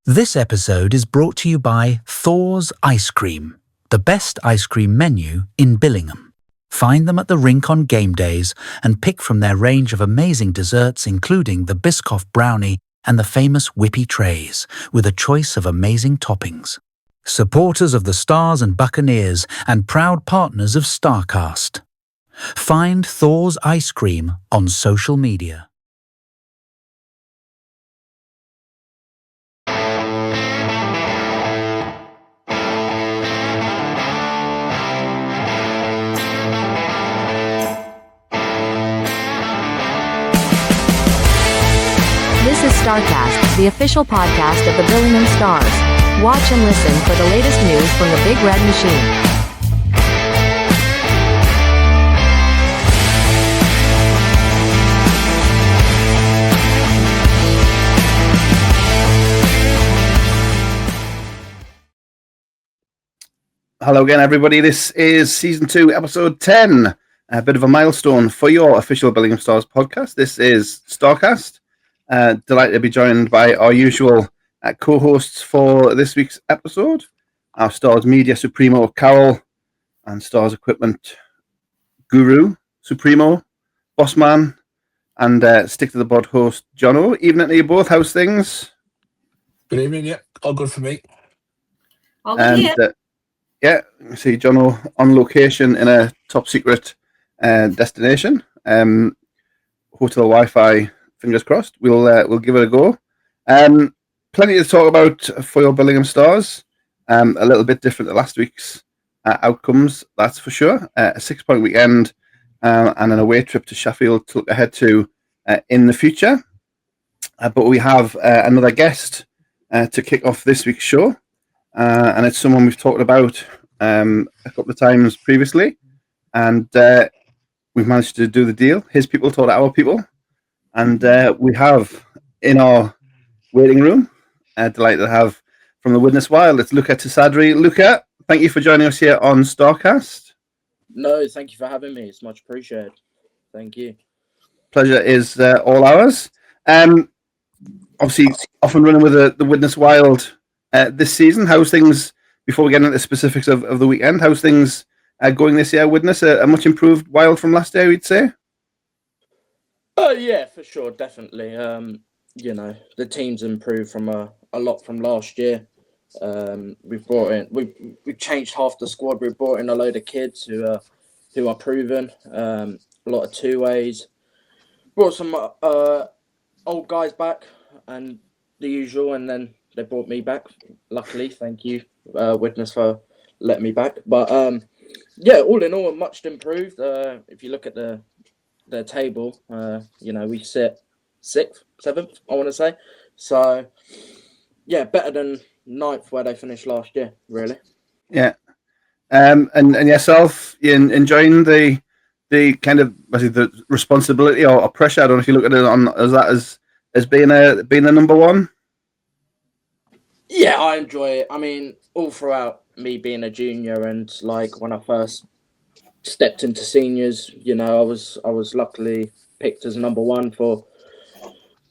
This episode is brought to you by Thor's Ice Cream, the best ice cream menu in Billingham. Find them at the rink on game days and pick from their range of amazing desserts including the Biscoff brownie and the famous whippy trays, with a choice of amazing toppings. Supporters of the Stars and Buccaneers and proud partners of STARCAST. Find Thor's Ice Cream on social media. This is STARCAST, the official podcast of the Billingham Stars. Watch and listen for the latest news from the Big Red Machine. Hello again, everybody. This is Season 2, Episode 10. A bit of a milestone for your official Billingham Stars podcast. This is STARCAST. Delighted to be joined by our usual co-hosts for this week's episode. Our Stars Media Supremo, Carol, and Stars Equipment Guru, Supremo, Bossman, and Stick to the Bod host, Jono. Evening to you both. How's things? Good evening, yeah. All good for me. All good here. Yeah, you see Jono on location in a top secret destination. Hotel Wi-Fi, fingers crossed. We'll give it a go. Plenty to talk about for your Billingham Stars. A little bit different to last week's outcomes, that's for sure. A 6-point weekend and an away trip to Sheffield to look ahead to in the future. But we have another guest to kick off this week's show. And it's someone we've talked about a couple of times previously. And we've managed to do the deal. His people talk to our people. And we have in our waiting room, delighted to have from the Widnes Wild, it's Luca Tessadri. Luca, thank you for joining us here on STARCAST. No, thank you for having me. It's much appreciated. Thank you. Pleasure is all ours. Obviously, off and running with the Widnes Wild this season. How's things, before we get into the specifics of the weekend, how's things going this year, Widnes? A much improved Wild from last year, we'd say? Oh, yeah, for sure, definitely. The team's improved from a lot from last year. We've changed half the squad. We've brought in a load of kids who are proven. A lot of two-ways. Brought some old guys back and the usual, and then they brought me back. Luckily, thank you, Widnes, for letting me back. But all in all, much improved. If you look at the table, we sit 6th, 7th, I want to say. So, yeah, better than 9th where they finished last year, really. Yeah. And yourself, you enjoying the kind of the responsibility or pressure? I don't know if you look at it as being a number one. Yeah, I enjoy it. I mean, all throughout me being a junior and like when I first stepped into seniors, I was luckily picked as number one for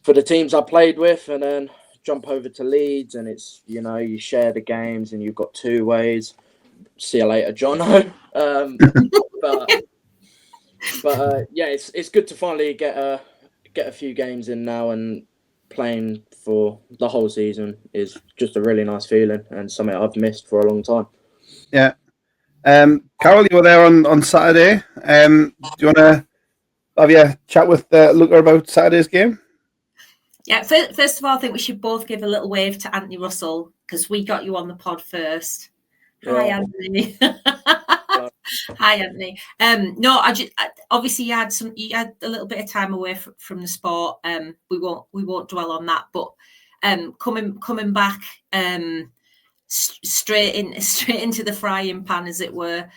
the teams I played with, and then jump over to Leeds, and it's you share the games and you've got two ways. See you later, Jono. But it's good to finally get a few games in now, and playing for the whole season is just a really nice feeling and something I've missed for a long time. Yeah. Carol, you were there on Saturday. Do you want to have a chat with Luca about Saturday's game? Yeah, first of all, I think we should both give a little wave to Anthony Russell because we got you on the pod first. Hi, Anthony. Hi, Anthony. Obviously you had a little bit of time away from the sport. We won't dwell on that, but coming back straight into the frying pan, as it were.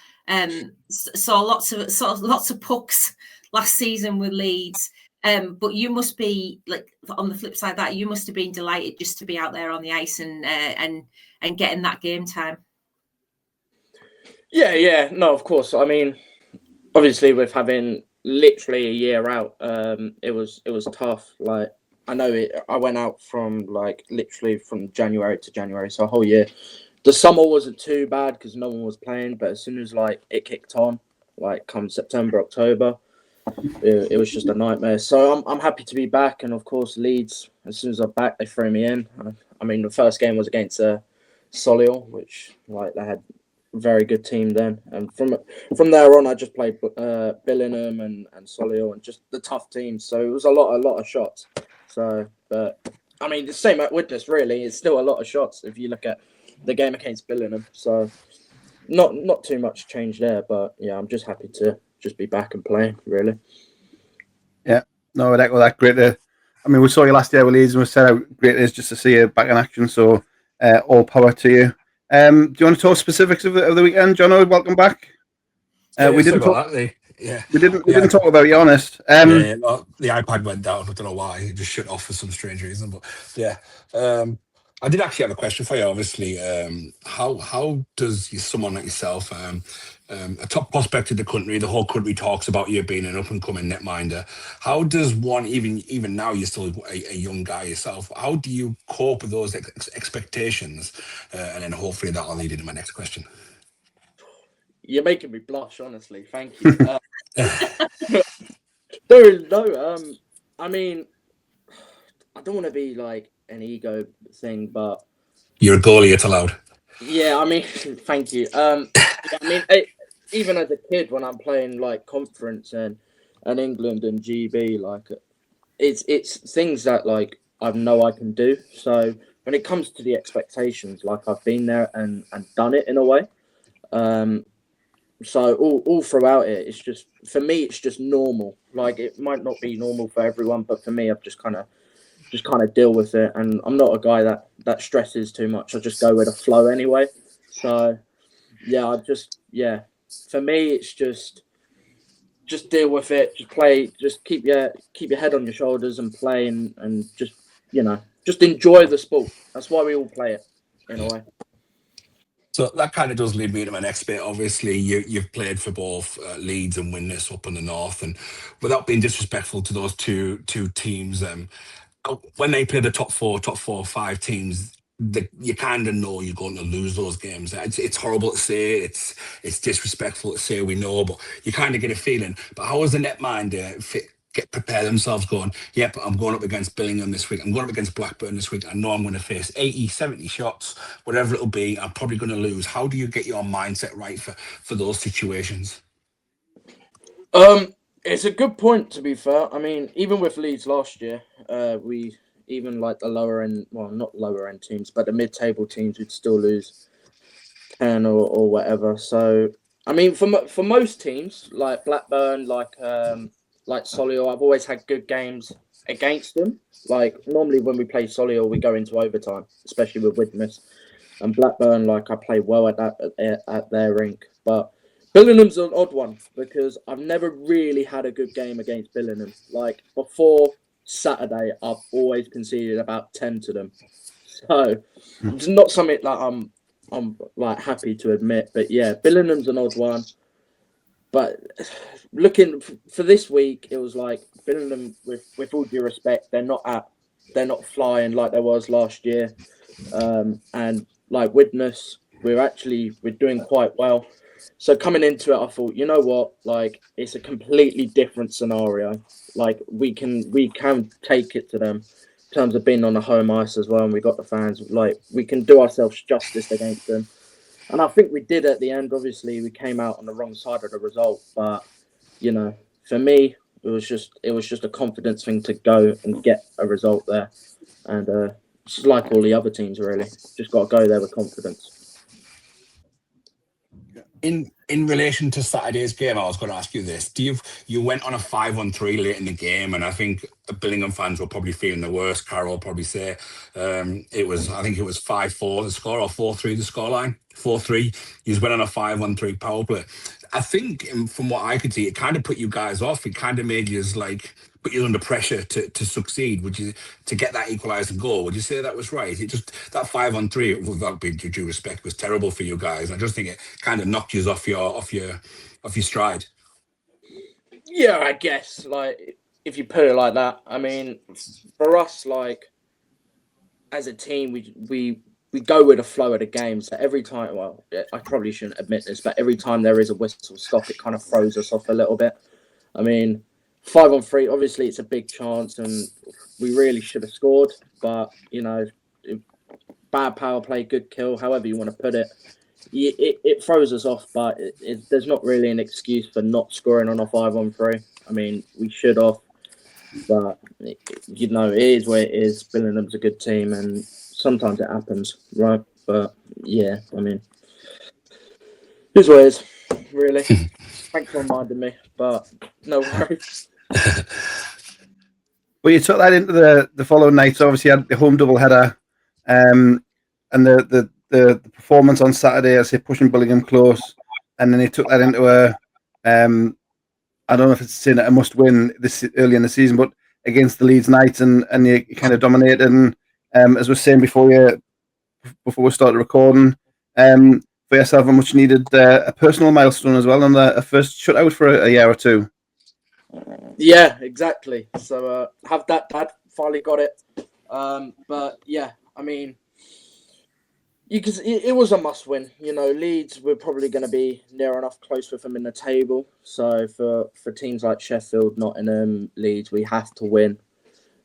Saw lots of pucks last season with Leeds. But you must be, like, on the flip side of that, you must have been delighted just to be out there on the ice and getting that game time. Yeah, no, of course. I mean, obviously with having literally a year out, it was tough. Like, I know it. I went out from like literally from January to January, so a whole year. The summer wasn't too bad because no one was playing, but as soon as like it kicked on, like come September, October, it was just a nightmare. So I'm happy to be back, and of course Leeds. As soon as I'm back, they threw me in. I mean, the first game was against Solihull, which like they had a very good team then, and from there on, I just played Billingham and Solihull and just the tough teams. So it was a lot of shots. So, but I mean, the same at Widnes really. It's still a lot of shots if you look at the game against Billingham. So not too much change there, but yeah, I'm just happy to just be back and playing really. Yeah, no, I'd echo that. Great to, I mean, we saw you last year with Leeds and we said how great it is just to see you back in action. So all power to you. Do you want to talk specifics of the weekend, Jono? Welcome back. We didn't talk. We didn't talk about you, honest. Well, the iPad went down. I don't know why. It just shut off for some strange reason. But yeah, I did actually have a question for you. Obviously, how does someone like yourself, a top prospect in the country, the whole country talks about you being an up and coming netminder. How does one, even now you're still a young guy yourself, how do you cope with those expectations? And then hopefully that'll lead into my next question. You're making me blush, honestly. Thank you. No. I mean, I don't want to be like an ego thing, but you're a goalie. It's allowed. Yeah, I mean, thank you. I mean, even as a kid, when I'm playing like conference and England and GB, like it's things that like I know I can do. So when it comes to the expectations, like I've been there and done it in a way. So all throughout it, it's just for me, it's just normal. Like it might not be normal for everyone, but for me, I've just kind of deal with it, and I'm not a guy that stresses too much. I just go with the flow anyway. So yeah, for me, it's just deal with it, just play, just keep your head on your shoulders and play, and just enjoy the sport. That's why we all play it in a way. So that kind of does lead me to my next bit. Obviously, you've played for both Leeds and Widnes up in the north, and without being disrespectful to those two teams, when they play the top four or five teams, you kind of know you're going to lose those games. It's horrible to say, it's disrespectful to say, we know, but you kind of get a feeling. But how does the netminder prepare themselves going, yep, I'm going up against Billingham this week, I'm going up against Blackburn this week, I know I'm going to face 80, 70 shots, whatever it'll be, I'm probably going to lose. How do you get your mindset right for those situations? It's a good point, to be fair. I mean, even with Leeds last year, we even like the lower end, well, not lower end teams, but the mid-table teams would still lose 10 or whatever. So, I mean, for most teams, like Blackburn, like Solihull, I've always had good games against them. Like, normally when we play Solihull, we go into overtime, especially with Widnes. And Blackburn, like, I play well at their rink. But Billingham's an odd one because I've never really had a good game against Billingham. Like, before Saturday, I've always conceded about 10 to them. So it's not something that I'm like happy to admit. But yeah, Billingham's an odd one. But looking for this week, it was like Billingham, with all due respect, they're not flying like there was last year. And like Widnes, we're doing quite well. So coming into it, I thought, you know what, like it's a completely different scenario. Like we can take it to them in terms of being on the home ice as well, and we got the fans. Like we can do ourselves justice against them, and I think we did at the end. Obviously, we came out on the wrong side of the result, but for me, it was just a confidence thing to go and get a result there, and it's like all the other teams really. Just got to go there with confidence. In relation to Saturday's game, I was going to ask you this. You went on a 5-on-3 late in the game, and I think the Billingham fans were probably feeling the worst. Carol will probably say it was 5-4 the score, or 4-3 the scoreline. 4-3. You just went on a 5-on-3 power play. I think from what I could see, it kind of put you guys off. It kind of made you put you under pressure to succeed. To get that equalising goal? Would you say that was right? It just that 5-on-3, without being due respect, was terrible for you guys. I just think it kind of knocked you off your stride. Yeah, I guess. Like if you put it like that, I mean, for us, like as a team, we go with the flow of the game. So every time, well, I probably shouldn't admit this, but every time there is a whistle stop, it kind of throws us off a little bit. I mean, 5-on-3, obviously it's a big chance, and we really should have scored. But you know, bad power play, good kill, however you want to put it. It throws us off, but there's not really an excuse for not scoring on a 5-on-3. I mean, we should have, but you know, it is what it is. Billingham's a good team, and sometimes it happens, right? But yeah, I mean, it is what it is, really. Thanks for reminding me, but no worries. Well, you took that into the following night. So obviously, you had the home doubleheader, and the performance on Saturday, I say pushing Billingham close, and then he took that into I don't know if it's saying a must win this early in the season, but against the Leeds Knights, and you kind of dominated. And as we were saying before we started recording, for yourself, a much needed a personal milestone as well, on a first shutout for a year or two. Yeah, exactly. So have that, Dad. Finally got it. But yeah, I mean, because it was a must-win. You know, Leeds were probably going to be near enough close with them in the table. So for teams like Sheffield, Nottingham, Leeds, we have to win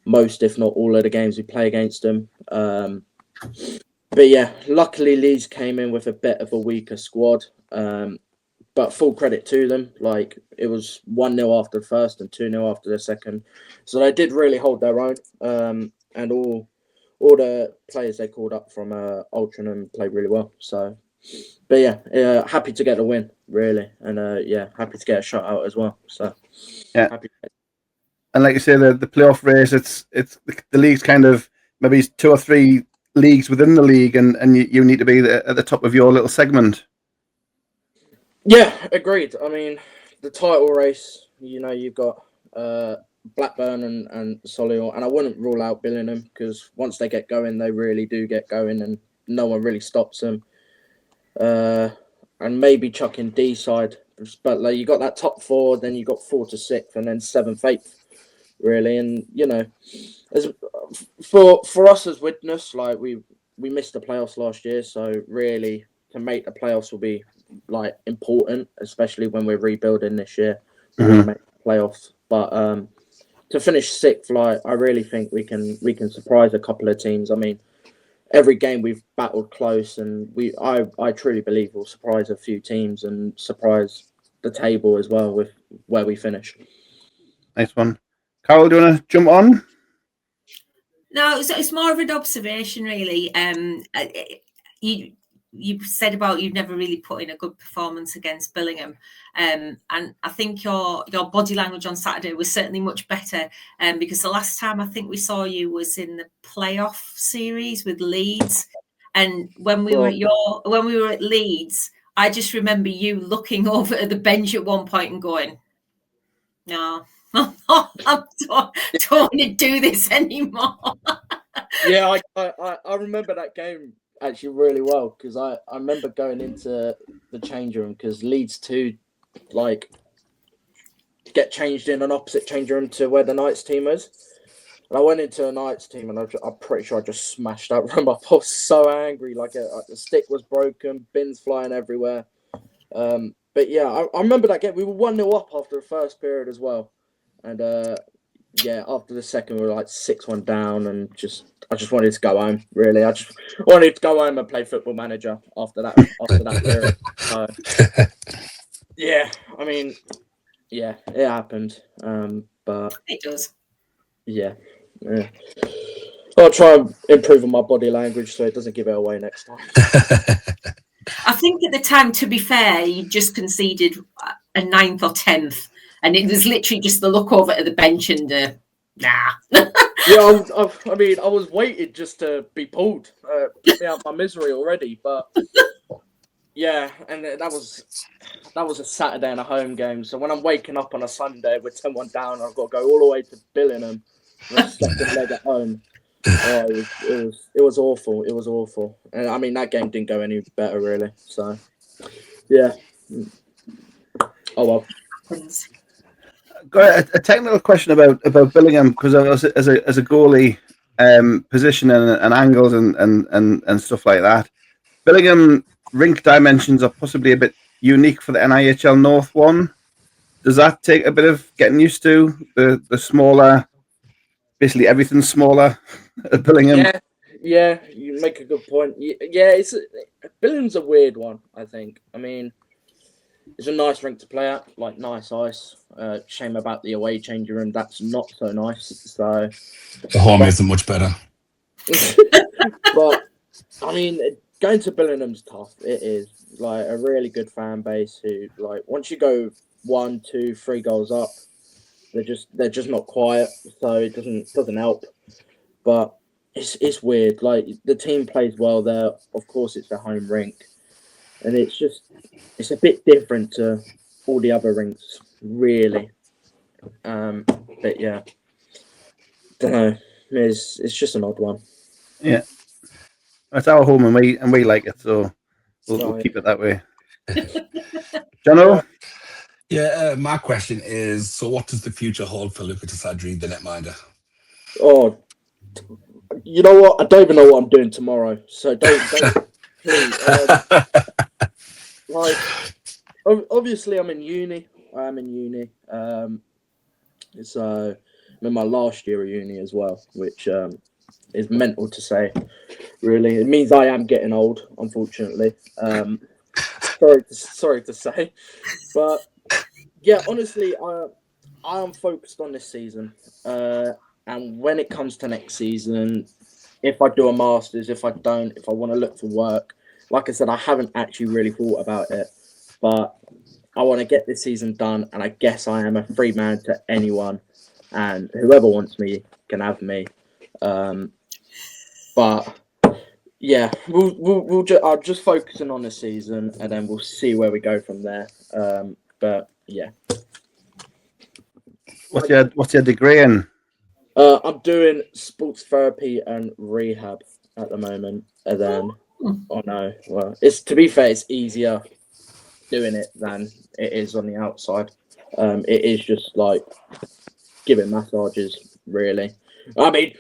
most, if not all, of the games we play against them. But yeah, luckily Leeds came in with a bit of a weaker squad. But full credit to them. Like, it was 1-0 after the first and 2-0 after the second. So they did really hold their own. And all the players they called up from Altrincham played really well. So, but yeah, happy to get the win, really. And yeah, happy to get a shot out as well. So, yeah. Happy. And like you say, the playoff race, it's the league's kind of maybe 2 or 3 leagues within the league, and you need to be at the top of your little segment. Yeah, agreed. I mean, the title race, you know, you've got Blackburn and Solihull, and I wouldn't rule out Billingham, because once they get going, they really do get going, and no one really stops them. And maybe chuck in D side, but like, you got that top 4, then you got 4 to 6, and then 7th, 8th, really. And you know, as for us as Widnes, like we missed the playoffs last year, so really to make the playoffs will be like important, especially when we're rebuilding this year. We want to make the playoffs, but to finish 6th, like, I really think we can surprise a couple of teams. I mean, every game we've battled close, and I truly believe we'll surprise a few teams and surprise the table as well with where we finish. Nice one. Carol, do you want to jump on? No, it's more of an observation, really. You said about you've never really put in a good performance against Billingham, and I think your body language on Saturday was certainly much better, because the last time I think we saw you was in the playoff series with Leeds, and when we were at Leeds, I just remember you looking over at the bench at one point and going, "No, I don't want to do this anymore." Yeah, I remember that game actually really well, because I remember going into the change room, because Leeds 2 like get changed in an opposite change room to where the Knights team is, and I went into a Knights team, and I'm pretty sure I just smashed that room up. I was so angry, like the stick was broken, bins flying everywhere. But yeah, I remember that game. We were 1-0 up after the first period as well, and yeah, after the second we were like 6-1 down, and I just wanted to go home. Really, I just wanted to go home and play Football Manager after that period. Yeah, I mean, yeah, it happened. But It does. Yeah. I'll try and improve on my body language so it doesn't give it away next time. I think at the time, to be fair, you just conceded a 9th or 10th, and it was literally just the look over at the bench and nah. Yeah, I mean, I was waiting just to be pulled, get me out of my misery already. But yeah, and that was a Saturday and a home game. So when I'm waking up on a Sunday with 10-1 down, I've got to go all the way to Billingham, second leg at home. Oh, it was awful. It was awful. And I mean, that game didn't go any better, really. So, yeah. Oh, well. Got a technical question about Billingham, because as a goalie, position and angles and stuff like that. Billingham rink dimensions are possibly a bit unique for the NIHL North one. Does that take a bit of getting used to? The smaller, basically everything's smaller at Billingham. Yeah, you make a good point. Yeah, Billingham's a weird one, I think. I mean, it's a nice rink to play at, like nice ice. Shame about the away changing room. That's not so nice. So the home isn't much better. But I mean, going to Billingham's tough. It is like a really good fan base who, like, once you go 1, 2, 3 goals up, they're just not quiet. So it doesn't help. But it's weird. Like, the team plays well there. Of course, it's a home rink, and it's a bit different to all the other rinks, really. But yeah, don't know. It's just an odd one. Yeah, it's our home, and we like it, so we'll keep it that way. Jono? Yeah, my question is: so, what does the future hold for Luca Tessadri, the netminder? Oh, you know what? I don't even know what I'm doing tomorrow, so don't please. Like, obviously, I'm in uni. I am in uni. So I'm in my last year of uni as well, which is mental to say. Really, it means I am getting old, unfortunately. Sorry to say, but yeah, honestly, I am focused on this season. And when it comes to next season, if I do a master's, if I don't, if I want to look for work, like I said, I haven't actually really thought about it, but I want to get this season done, and I guess I am a free man to anyone, and whoever wants me can have me. But yeah, I'm just focusing on the season, and then we'll see where we go from there. But yeah. What's your degree in? I'm doing sports therapy and rehab at the moment, and then it's, to be fair, it's easier doing it than it is on the outside. It is just like giving massages, really. I mean,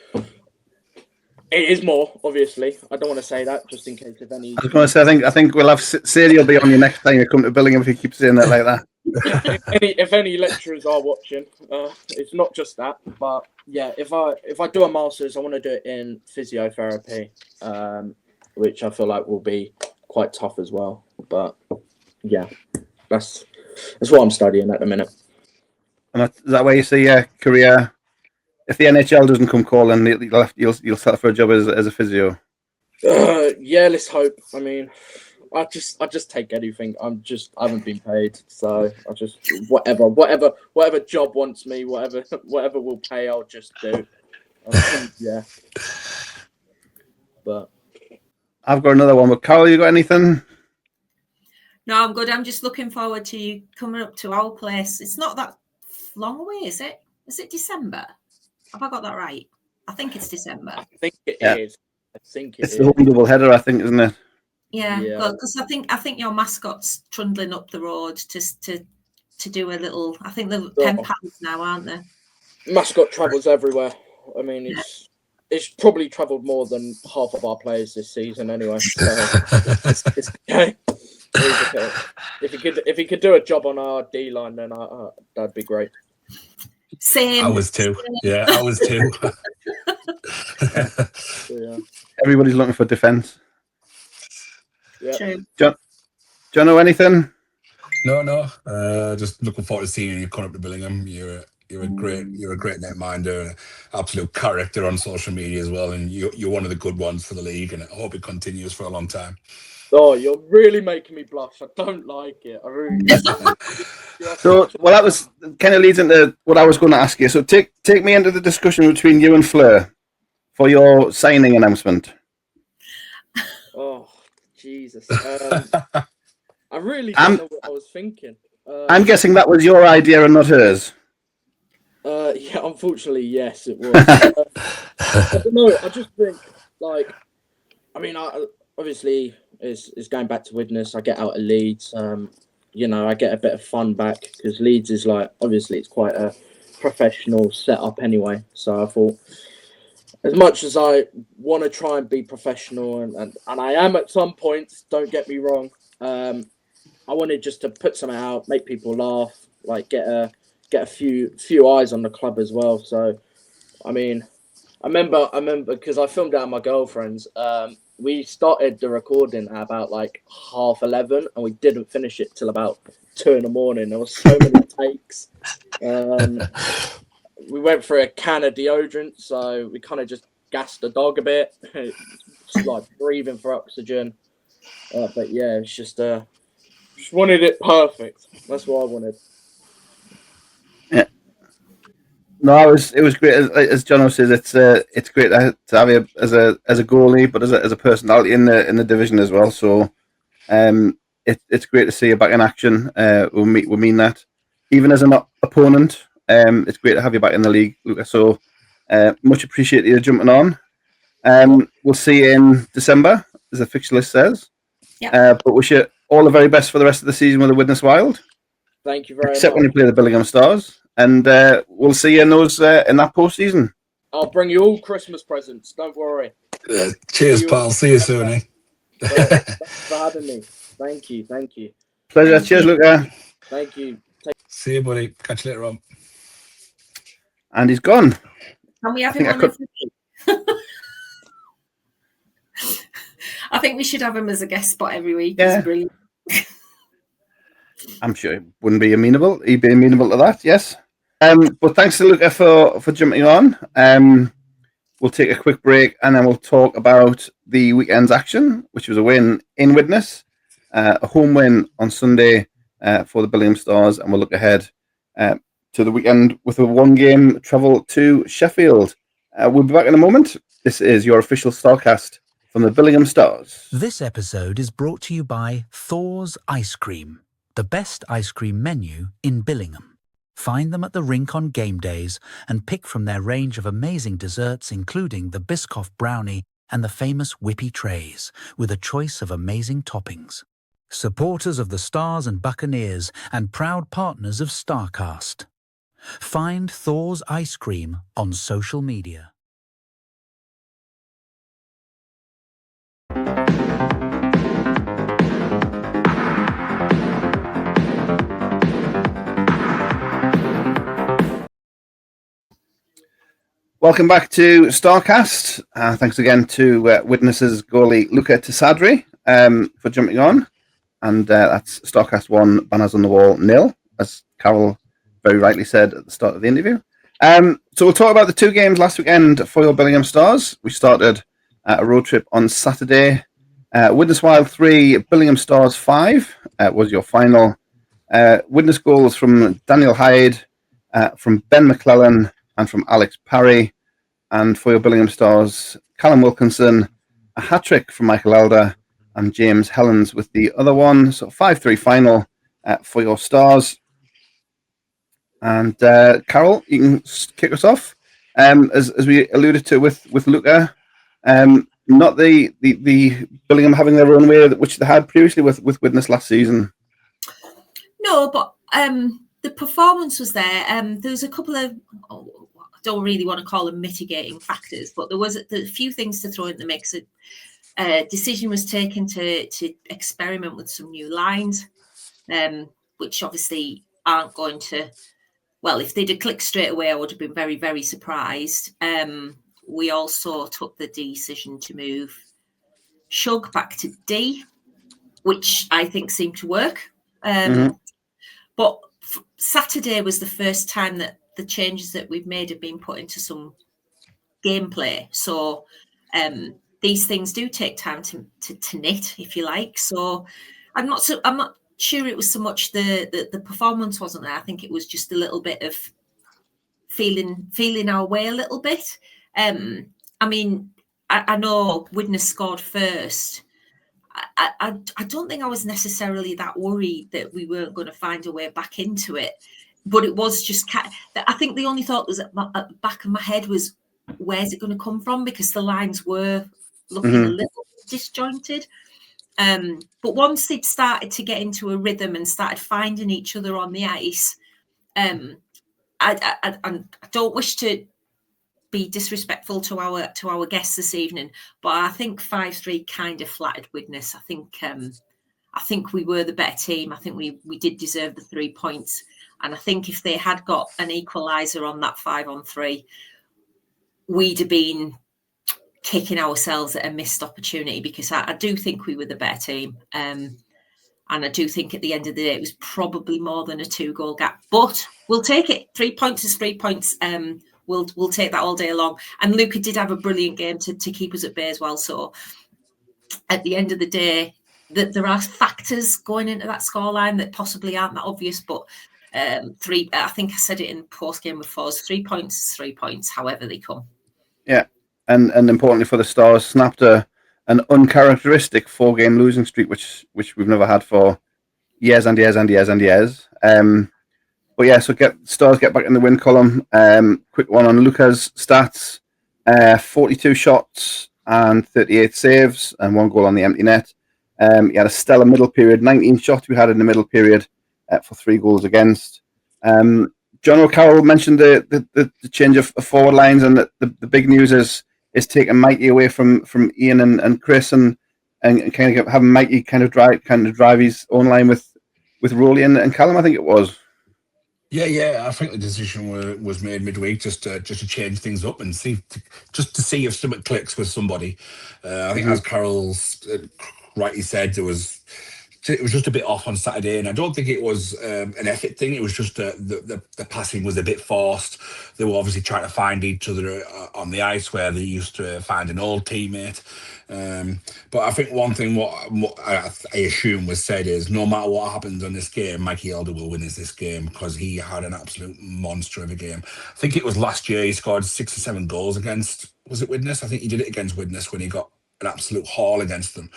it is more, obviously. I don't want to say that just in case if any. I was going to say, I think we'll have Sadie will be on you next time you come to Billingham if you keep saying that like that. if any lecturers are watching, it's not just that, but yeah, if I do a master's, I want to do it in physiotherapy, which I feel like will be quite tough as well. But yeah, that's what I'm studying at the minute. And is that where you see your career? If the NHL doesn't come calling, you'll settle for a job as a physio. Yeah, let's hope. I mean, I just take anything. I haven't been paid, so I just whatever job wants me, whatever will pay, I'll just do. Yeah. But I've got another one. But Carol, you got anything? No, I'm good. I'm just looking forward to you coming up to our place. It's not that long away, is it? Is it December? Have I got that right? I think it's December. I think it is. It's the home double header, I think, isn't it? Yeah, because I think your mascot's trundling up the road to do a little. I think they're £10 now, aren't they? Mascot travels everywhere. I mean, it's probably travelled more than half of our players this season, anyway. So it's okay. It's okay. If he could do a job on our D line, then that'd be great. Same. I was too. Yeah, I was too. Yeah. Everybody's looking for defence. Yeah. True. Do you know anything? No. Just looking forward to seeing you come up to Billingham. You're a great netminder, and an absolute character on social media as well, and you're one of the good ones for the league, and I hope it continues for a long time. Oh, you're really making me blush. I don't like it. I really. That was kind of leads into what I was going to ask you. So take me into the discussion between you and Fleur for your signing announcement. Oh, Jesus. I really don't know what I was thinking. I'm guessing that was your idea and not hers. Yeah, unfortunately, yes, it was. I don't know. I just think, like, I mean, obviously, it's going back to Widnes. I get out of Leeds. I get a bit of fun back because Leeds is obviously it's quite a professional setup anyway. So I thought, as much as I want to try and be professional, and I am at some points, don't get me wrong, I wanted just to put something out, make people laugh, get a few eyes on the club as well. So, I mean, I remember because I filmed out my girlfriend's. We started the recording at about 11:30, and we didn't finish it till about 2 a.m. There was so many takes. We went for a can of deodorant, so we kind of just gassed the dog a bit, just breathing for oxygen. But yeah, it's just wanted it perfect. That's what I wanted. Yeah. No, it was great. As John says, it's great to have you as a goalie, but as a personality in the division as well. So, it's great to see you back in action. We mean that, even as an opponent. It's great to have you back in the league, Luca. So, much appreciated you jumping on. We'll see you in December, as the fixture list says. Yeah. But wish you all the very best for the rest of the season with the Widnes Wild. Thank you very Except much. when you play the Billingham Stars. And we'll see you in those in that postseason. I'll bring you all Christmas presents. Don't worry. Cheers, pal. See you soon, eh? Thanks for having me. Thank you. Pleasure. Thank Cheers, you. Luca. Thank you. See you, buddy. Catch you later on. And he's gone. Can we have him on every week? I think we should have him as a guest spot every week. Yeah. He's brilliant. I'm sure he wouldn't be amenable. He'd be amenable to that, yes. But thanks to Luca for jumping on. We'll take a quick break and then we'll talk about the weekend's action, which was a win in Widnes, a home win on Sunday for the Billingham Stars, and we'll look ahead to the weekend with a one-game travel to Sheffield. We'll be back in a moment. This is your official StarCast from the Billingham Stars. This episode is brought to you by Thor's Ice Cream, the best ice cream menu in Billingham. Find them at the rink on game days and pick from their range of amazing desserts, including the Biscoff brownie and the famous whippy trays, with a choice of amazing toppings. Supporters of the Stars and Buccaneers and proud partners of STARCAST. Find Thor's Ice Cream on social media. Welcome back to StarCast. Thanks again to Widnes' goalie Luca Tessadri for jumping on. And that's StarCast 1, banners on the wall, 0, as Carol very rightly said at the start of the interview. So we'll talk about the two games last weekend for your Billingham Stars. We started a road trip on Saturday. Widnes Wild 3, Billingham Stars 5 was your final. Widnes goals from Daniel Hyde, from Ben McClellan, and from Alex Parry. And for your Billingham Stars, Callum Wilkinson, a hat-trick from Michael Elder, and James Helens with the other one. So 5-3 final for your Stars. And Carol, you can kick us off. As we alluded to with Luca, not the Billingham having their own way, which they had previously with Widnes last season. No, but the performance was there. There was a couple of, I don't really want to call them mitigating factors, but there was a few things to throw in the mix. A decision was taken to experiment with some new lines, which obviously aren't going to, well, if they'd have clicked straight away, I would have been very, very surprised. We also took the decision to move Shug back to D, which I think seemed to work. But Saturday was the first time that the changes that we've made have been put into some gameplay. So these things do take time to knit, if you like. So I'm not sure it was so much the performance wasn't there. I think it was just a little bit of feeling our way a little bit. I mean, I know Widnes scored first. I don't think I was necessarily that worried that we weren't going to find a way back into it, but it was just I think the only thought was at the back of my head was, where's it going to come from? Because the lines were looking a little disjointed. But once they'd started to get into a rhythm and started finding each other on the ice, I don't wish to be disrespectful to our guests this evening, but I think 5-3 kind of flattered Widnes. I think we were the better team. I think we did deserve the 3 points, and I think if they had got an equaliser on that 5-on-3, we'd have been kicking ourselves at a missed opportunity, because I do think we were the better team. And I do think at the end of the day, it was probably more than a 2-goal gap. But we'll take it. 3 points is 3 points. We'll take that all day long. And Luca did have a brilliant game to keep us at bay as well. So at the end of the day, there are factors going into that scoreline that possibly aren't that obvious. But I think I said it in post-game with Foz, 3 points is 3 points, however they come. Yeah. And importantly for the Stars, snapped an uncharacteristic 4-game losing streak, which we've never had for years and years and years and years. But yeah, so Stars get back in the win column. Quick one on Luca's stats: 42 shots and 38 saves, and 1 goal on the empty net. He had a stellar middle period. 19 shots we had in the middle period for 3 goals against. John O'Carroll mentioned the change of forward lines, and the big news is taking Mikey away from Ian and Chris, and kind of having Mikey kind of drive his own line with Rowley and Callum, I think it was. Yeah. I think the decision was made midweek just to change things up and see if something clicks with somebody. I think as Carroll's rightly said, it was just a bit off on Saturday, and I don't think it was an effort thing. It was just the passing was a bit forced. They were obviously trying to find each other on the ice where they used to find an old teammate. But I think one thing what I assume was said is, no matter what happens on this game, Mikey Elder will win this game, because he had an absolute monster of a game. I think it was last year he scored 6 or 7 goals against, was it Widnes? I think he did it against Widnes when he got an absolute haul against them.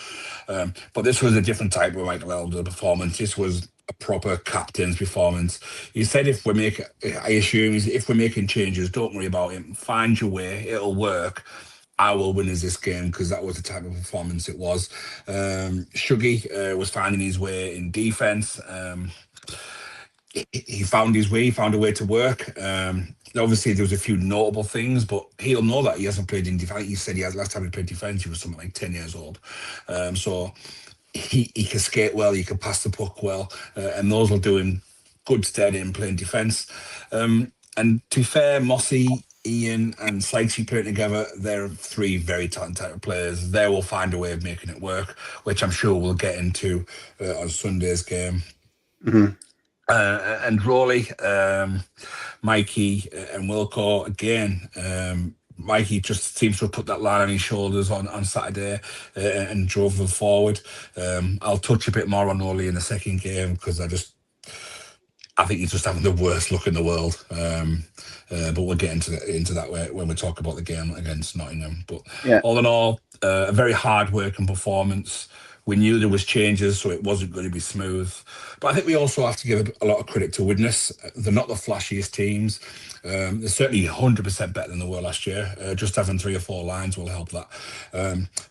But this was a different type of Michael Elder performance. This was a proper captain's performance. He said if we're making changes, don't worry about it. Find your way. It'll work. I will win as this game, because that was the type of performance it was. Shuggy was finding his way in defence. He found his way. He found a way to work. Obviously, there was a few notable things, but he'll know that he hasn't played in defence. He said last time he played defence, he was something like 10 years old. So he can skate well, he can pass the puck well, and those will do him good stead in playing defence. And to be fair, Mossy, Ian and Sykesy playing together, they're 3 very talented players. They will find a way of making it work, which I'm sure we'll get into on Sunday's game. Mm-hmm. And Rowley, Mikey and Wilco again. Mikey just seems to have put that line on his shoulders on Saturday and drove them forward. I'll touch a bit more on Rowley in the second game, because I think he's just having the worst luck in the world. But we'll get into that when we talk about the game against Nottingham. But yeah, all in all, a very hard-working performance. We knew there was changes, so it wasn't going to be smooth. But I think we also have to give a lot of credit to Widnes. They're not the flashiest teams. They're certainly 100% better than they were last year. Just having 3 or 4 lines will help that.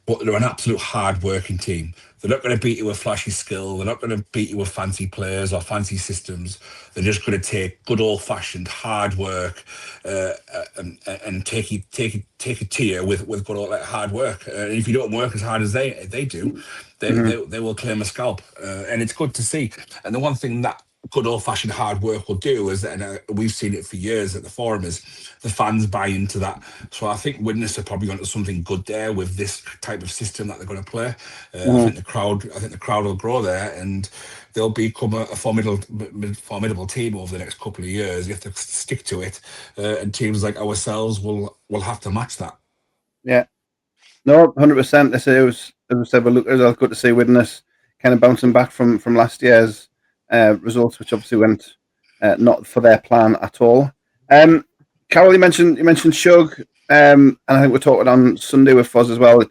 But they're an absolute hard-working team. They're not going to beat you with flashy skill. They're not going to beat you with fancy players or fancy systems. They're just going to take good old-fashioned hard work and take it to you with good old hard work. And if you don't work as hard as they do, they will claim a scalp. And it's good to see. And the one thing that good old-fashioned hard work will do is, and we've seen it for years at the Forum, is the fans buy into that. So I think Widnes are probably going to something good there with this type of system that they're going to play. I think the crowd will grow there, and they'll become a formidable team over the next couple of years. You have to stick to it, and teams like ourselves will have to match that. Yeah, no, 100%. I say it was, as I said, it was good to see Widnes kind of bouncing back from last year's results, which obviously went not for their plan at all. Carol, you mentioned Shug, and I think we're talking on Sunday with Foz as well.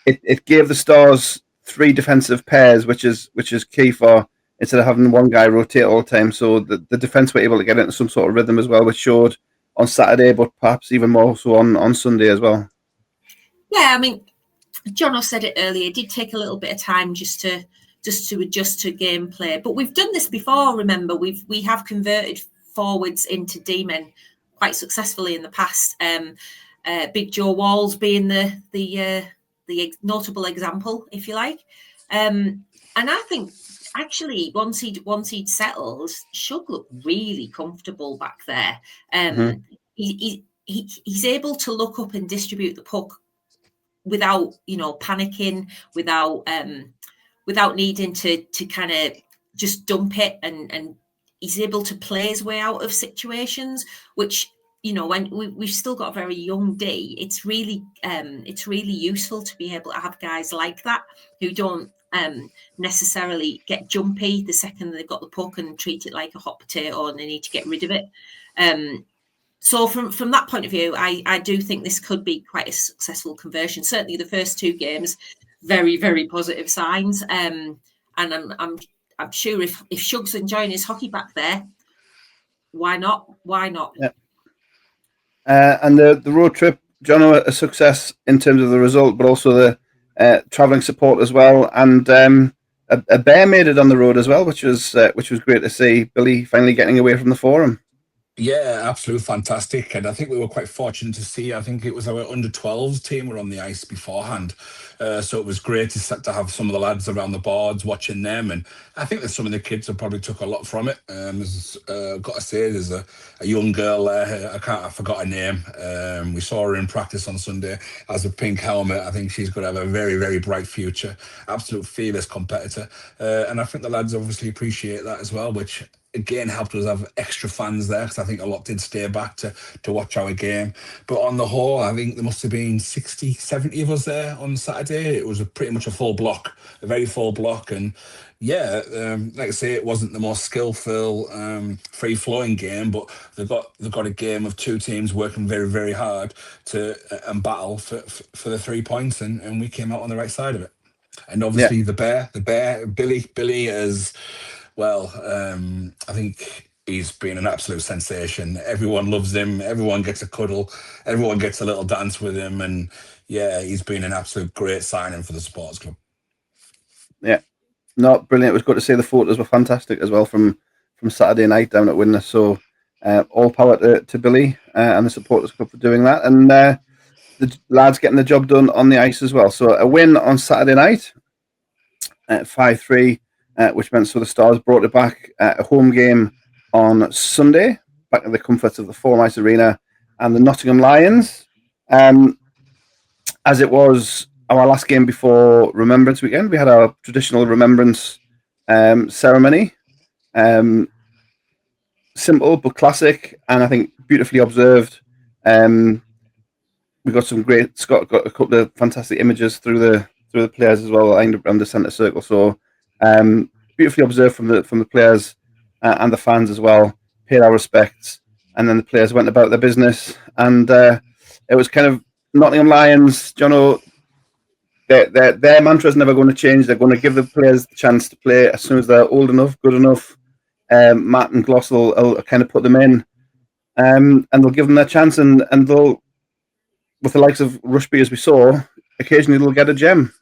It gave the Stars 3 defensive pairs, which is key for, instead of having one guy rotate all the time. So the defense were able to get into some sort of rhythm as well, which showed on Saturday, but perhaps even more so on Sunday as well. Yeah, I mean, Jono said it earlier, it did take a little bit of time just to adjust to gameplay. But we've done this before, remember. We have converted forwards into D-men quite successfully in the past. Big Joe Walls being the notable example, if you like. And I think actually once he'd settled, Shug looked really comfortable back there. He's able to look up and distribute the puck without panicking, without needing to kind of just dump it, and he's able to play his way out of situations, which when we've still got a very young D, it's really useful to be able to have guys like that who don't necessarily get jumpy the second they've got the puck and treat it like a hot potato and they need to get rid of it. So from that point of view, I do think this could be quite a successful conversion. Certainly the first two games, very, very positive signs. And I'm sure if Shug's enjoying his hockey back there, why not? Why not? Yeah. And the road trip, John, a success in terms of the result, but also the travelling support as well. And a bear made it on the road as well, which was great to see. Billy finally getting away from the Forum. Yeah, absolutely fantastic. And I think we were quite fortunate to see, I think it was our under-12s team were on the ice beforehand. So it was great to have some of the lads around the boards watching them. And I think that some of the kids have probably took a lot from it. Got to say, there's a young girl there, I forgot her name. We saw her in practice on Sunday as a pink helmet. I think she's going to have a very, very bright future. Absolute fearless competitor. And I think the lads obviously appreciate that as well, which again helped us have extra fans there, because I think a lot did stay back to watch our game. But on the whole, I think there must have been 60, 70 of us there on Saturday. It was pretty much a full block, a very full block. And yeah, like I say, it wasn't the most skillful, free-flowing game, but they've got a game of two teams working very, very hard to and battle for the 3 points, and we came out on the right side of it. And obviously the bear, Billy is... Well, I think he's been an absolute sensation. Everyone loves him. Everyone gets a cuddle. Everyone gets a little dance with him. And yeah, he's been an absolute great signing for the sports club. Yeah, no, brilliant. It was good to see the photos were fantastic as well from Saturday night down at Widnes. So all power to Billy and the supporters club for doing that. And the lads getting the job done on the ice as well. So a win on Saturday night at 5-3. Which meant so the Stars brought it back a home game on Sunday, back in the comforts of the Forum Ice Arena, and the Nottingham Lions. As it was our last game before Remembrance Weekend, we had our traditional Remembrance ceremony. Simple but classic, and I think beautifully observed. We got some great. Scott got a couple of fantastic images through the players as well, lined around the centre circle. So. Beautifully observed from the players and the fans as well. Paid our respects, and then the players went about their business. And it was kind of Nottingham Lions. Jono, their mantra is never going to change. They're going to give the players the chance to play as soon as they're old enough, good enough. Matt and Gloss will kind of put them in, and they'll give them their chance. And they'll, with the likes of Rushby, as we saw, occasionally they'll get a gem.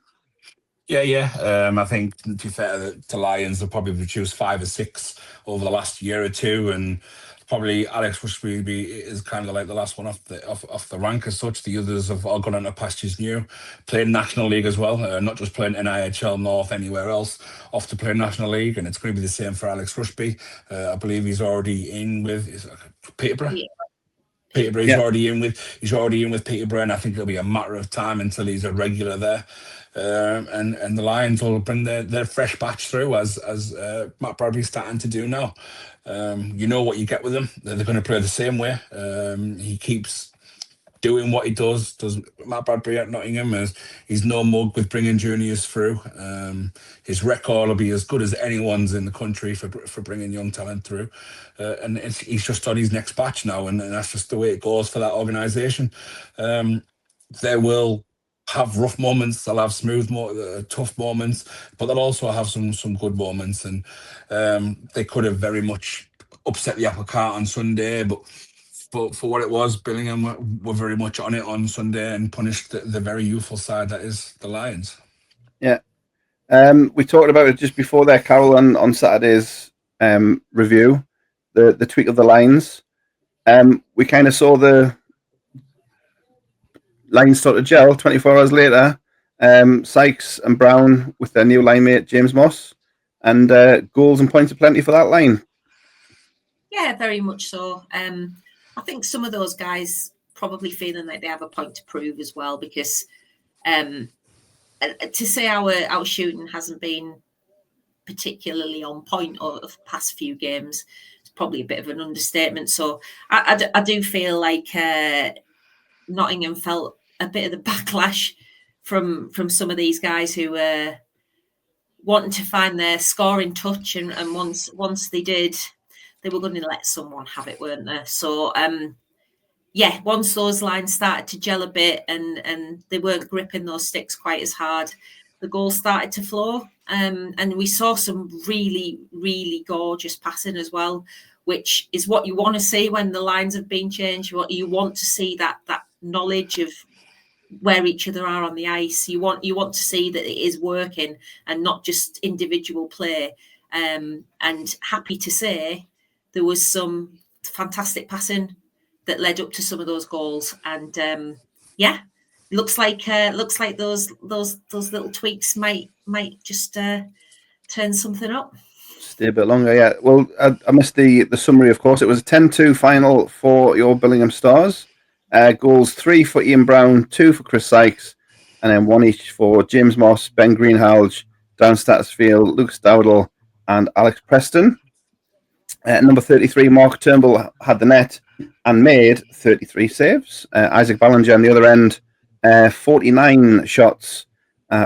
Yeah. I think, to be fair to Lions, they'll probably produce 5 or 6 over the last year or two, and probably Alex Rushby is kind of like the last one off the rank as such. The others have all gone into pastures new, playing National League as well, not just playing NIHL North anywhere else, off to play National League, and it's going to be the same for Alex Rushby. I believe he's already in with Peterborough. Yeah. Peterborough, he's already in with Peterborough, and I think it'll be a matter of time until he's a regular there. And the Lions will bring their fresh batch through, as Matt Bradbury's starting to do now. You know what you get with them. They're going to play the same way. He keeps doing what he does Matt Bradbury at Nottingham. He's no mug with bringing juniors through. His record will be as good as anyone's in the country for bringing young talent through. And he's just on his next batch now, and that's just the way it goes for that organisation. They will have rough moments, they'll have smooth, tough moments, but they'll also have some good moments. And they could have very much upset the apple cart on Sunday, but for what it was, Billingham were very much on it on Sunday and punished the very youthful side that is the Lions. Yeah. We talked about it just before there, Carol, on Saturday's review, the tweak of the lines. We kind of saw the lines start to gel 24 hours later. Sykes and Brown with their new line mate, James Moss, and goals and points aplenty for that line. Yeah, very much so. I think some of those guys probably feeling like they have a point to prove as well, because to say our shooting hasn't been particularly on point over the past few games, it's probably a bit of an understatement. So I do feel like Nottingham felt a bit of the backlash from some of these guys who were wanting to find their scoring touch, and once they did, they were going to let someone have it, weren't they? So yeah, once those lines started to gel a bit and they weren't gripping those sticks quite as hard, the goals started to flow. And we saw some really, really gorgeous passing as well, which is what you want to see when the lines have been changed. What you want to see, that knowledge of where each other are on the ice. You want to see that it is working and not just individual play. And happy to say there was some fantastic passing that led up to some of those goals. And yeah, looks like those little tweaks might just turn something up. Stay a bit longer, yeah. Well, I missed the summary, of course. It was a 10-2 final for your Billingham Stars. Goals 3 for Ian Brown, 2 for Chris Sykes, and then 1 each for James Moss, Ben Greenhalgh, Dan Statsfield, Lucas Dowdle, and Alex Preston. Number 33, Mark Turnbull, had the net and made 33 saves. Isaac Ballinger on the other end, 49 shots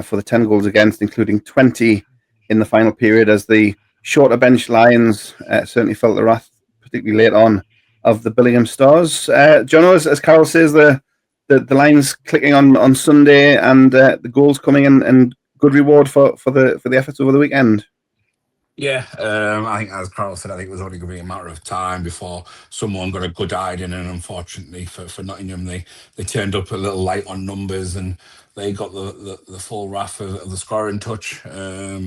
for the 10 goals against, including 20 in the final period, as the shorter bench Lions certainly felt the wrath, particularly late on, of the Billingham Stars. John, as Carol says, the lines clicking on Sunday, and the goals coming in, and good reward for the efforts over the weekend. Yeah, I think, as Carl said, I think it was only going to be a matter of time before someone got a good hiding, and unfortunately for Nottingham, they turned up a little light on numbers, and they got the full wrath of the scoring touch. Mossy,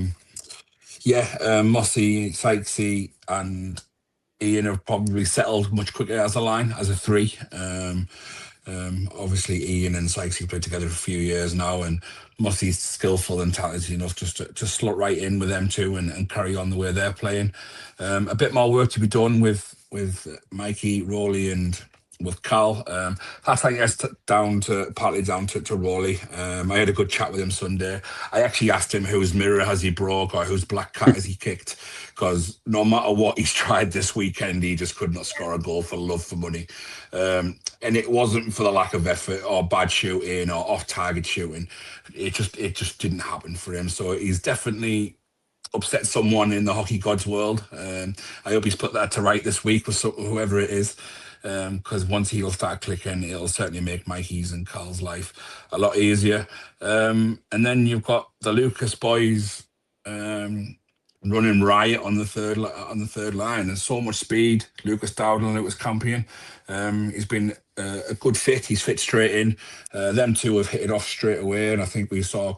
Sykesy, and Ian have probably settled much quicker as a line, as a three. Obviously, Ian and Sykesy played together for a few years now, and Mossy's skillful and talented enough just to slot right in with them two and carry on the way they're playing. A bit more work to be done with Mikey, Rowley, and with Cal. That's, I guess, partly down to Rowley. I had a good chat with him Sunday. I actually asked him whose mirror has he broke or whose black cat has he kicked, because no matter what he's tried this weekend, he just could not score a goal for love for money. And it wasn't for the lack of effort or bad shooting or off-target shooting. It just didn't happen for him. So he's definitely upset someone in the hockey gods world. I hope he's put that to right this week with whoever it is, because once he'll start clicking, it'll certainly make Mikey's and Carl's life a lot easier. And then you've got the Lucas boys running riot on the third line. There's so much speed. Lucas Dowdle and Lucas Campion. He's been a good fit. He's fit straight in. Them two have hit it off straight away, and I think we saw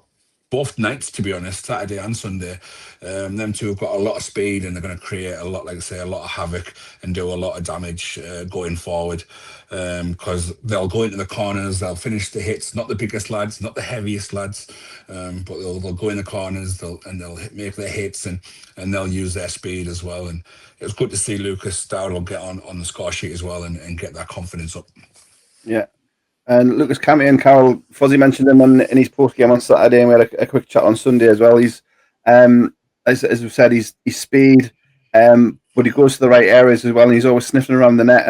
both nights, to be honest, Saturday and Sunday. Them two have got a lot of speed, and they're going to create a lot of havoc and do a lot of damage going forward, because they'll go into the corners, they'll finish the hits, not the biggest lads, not the heaviest lads, but they'll go in the corners, they'll make their hits, and they'll use their speed as well. And it was good to see Lucas Dowdle get on the score sheet as well and get that confidence up. Yeah. And Lucas Campion, Carol, Fuzzy mentioned him in his post game on Saturday, and we had a quick chat on Sunday as well. He's, as we've said, he's speed, but he goes to the right areas as well, and he's always sniffing around the net.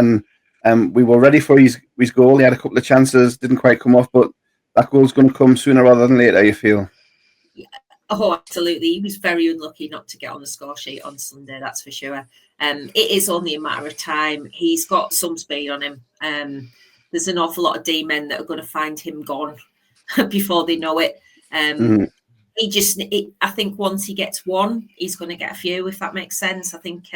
And we were ready for his goal. He had a couple of chances, didn't quite come off, but that goal's going to come sooner rather than later, you feel? Yeah. Oh, absolutely. He was very unlucky not to get on the score sheet on Sunday, that's for sure. It is only a matter of time. He's got some speed on him. There's an awful lot of D-men that are going to find him gone before they know it. I think once he gets one, he's going to get a few, if that makes sense. I think,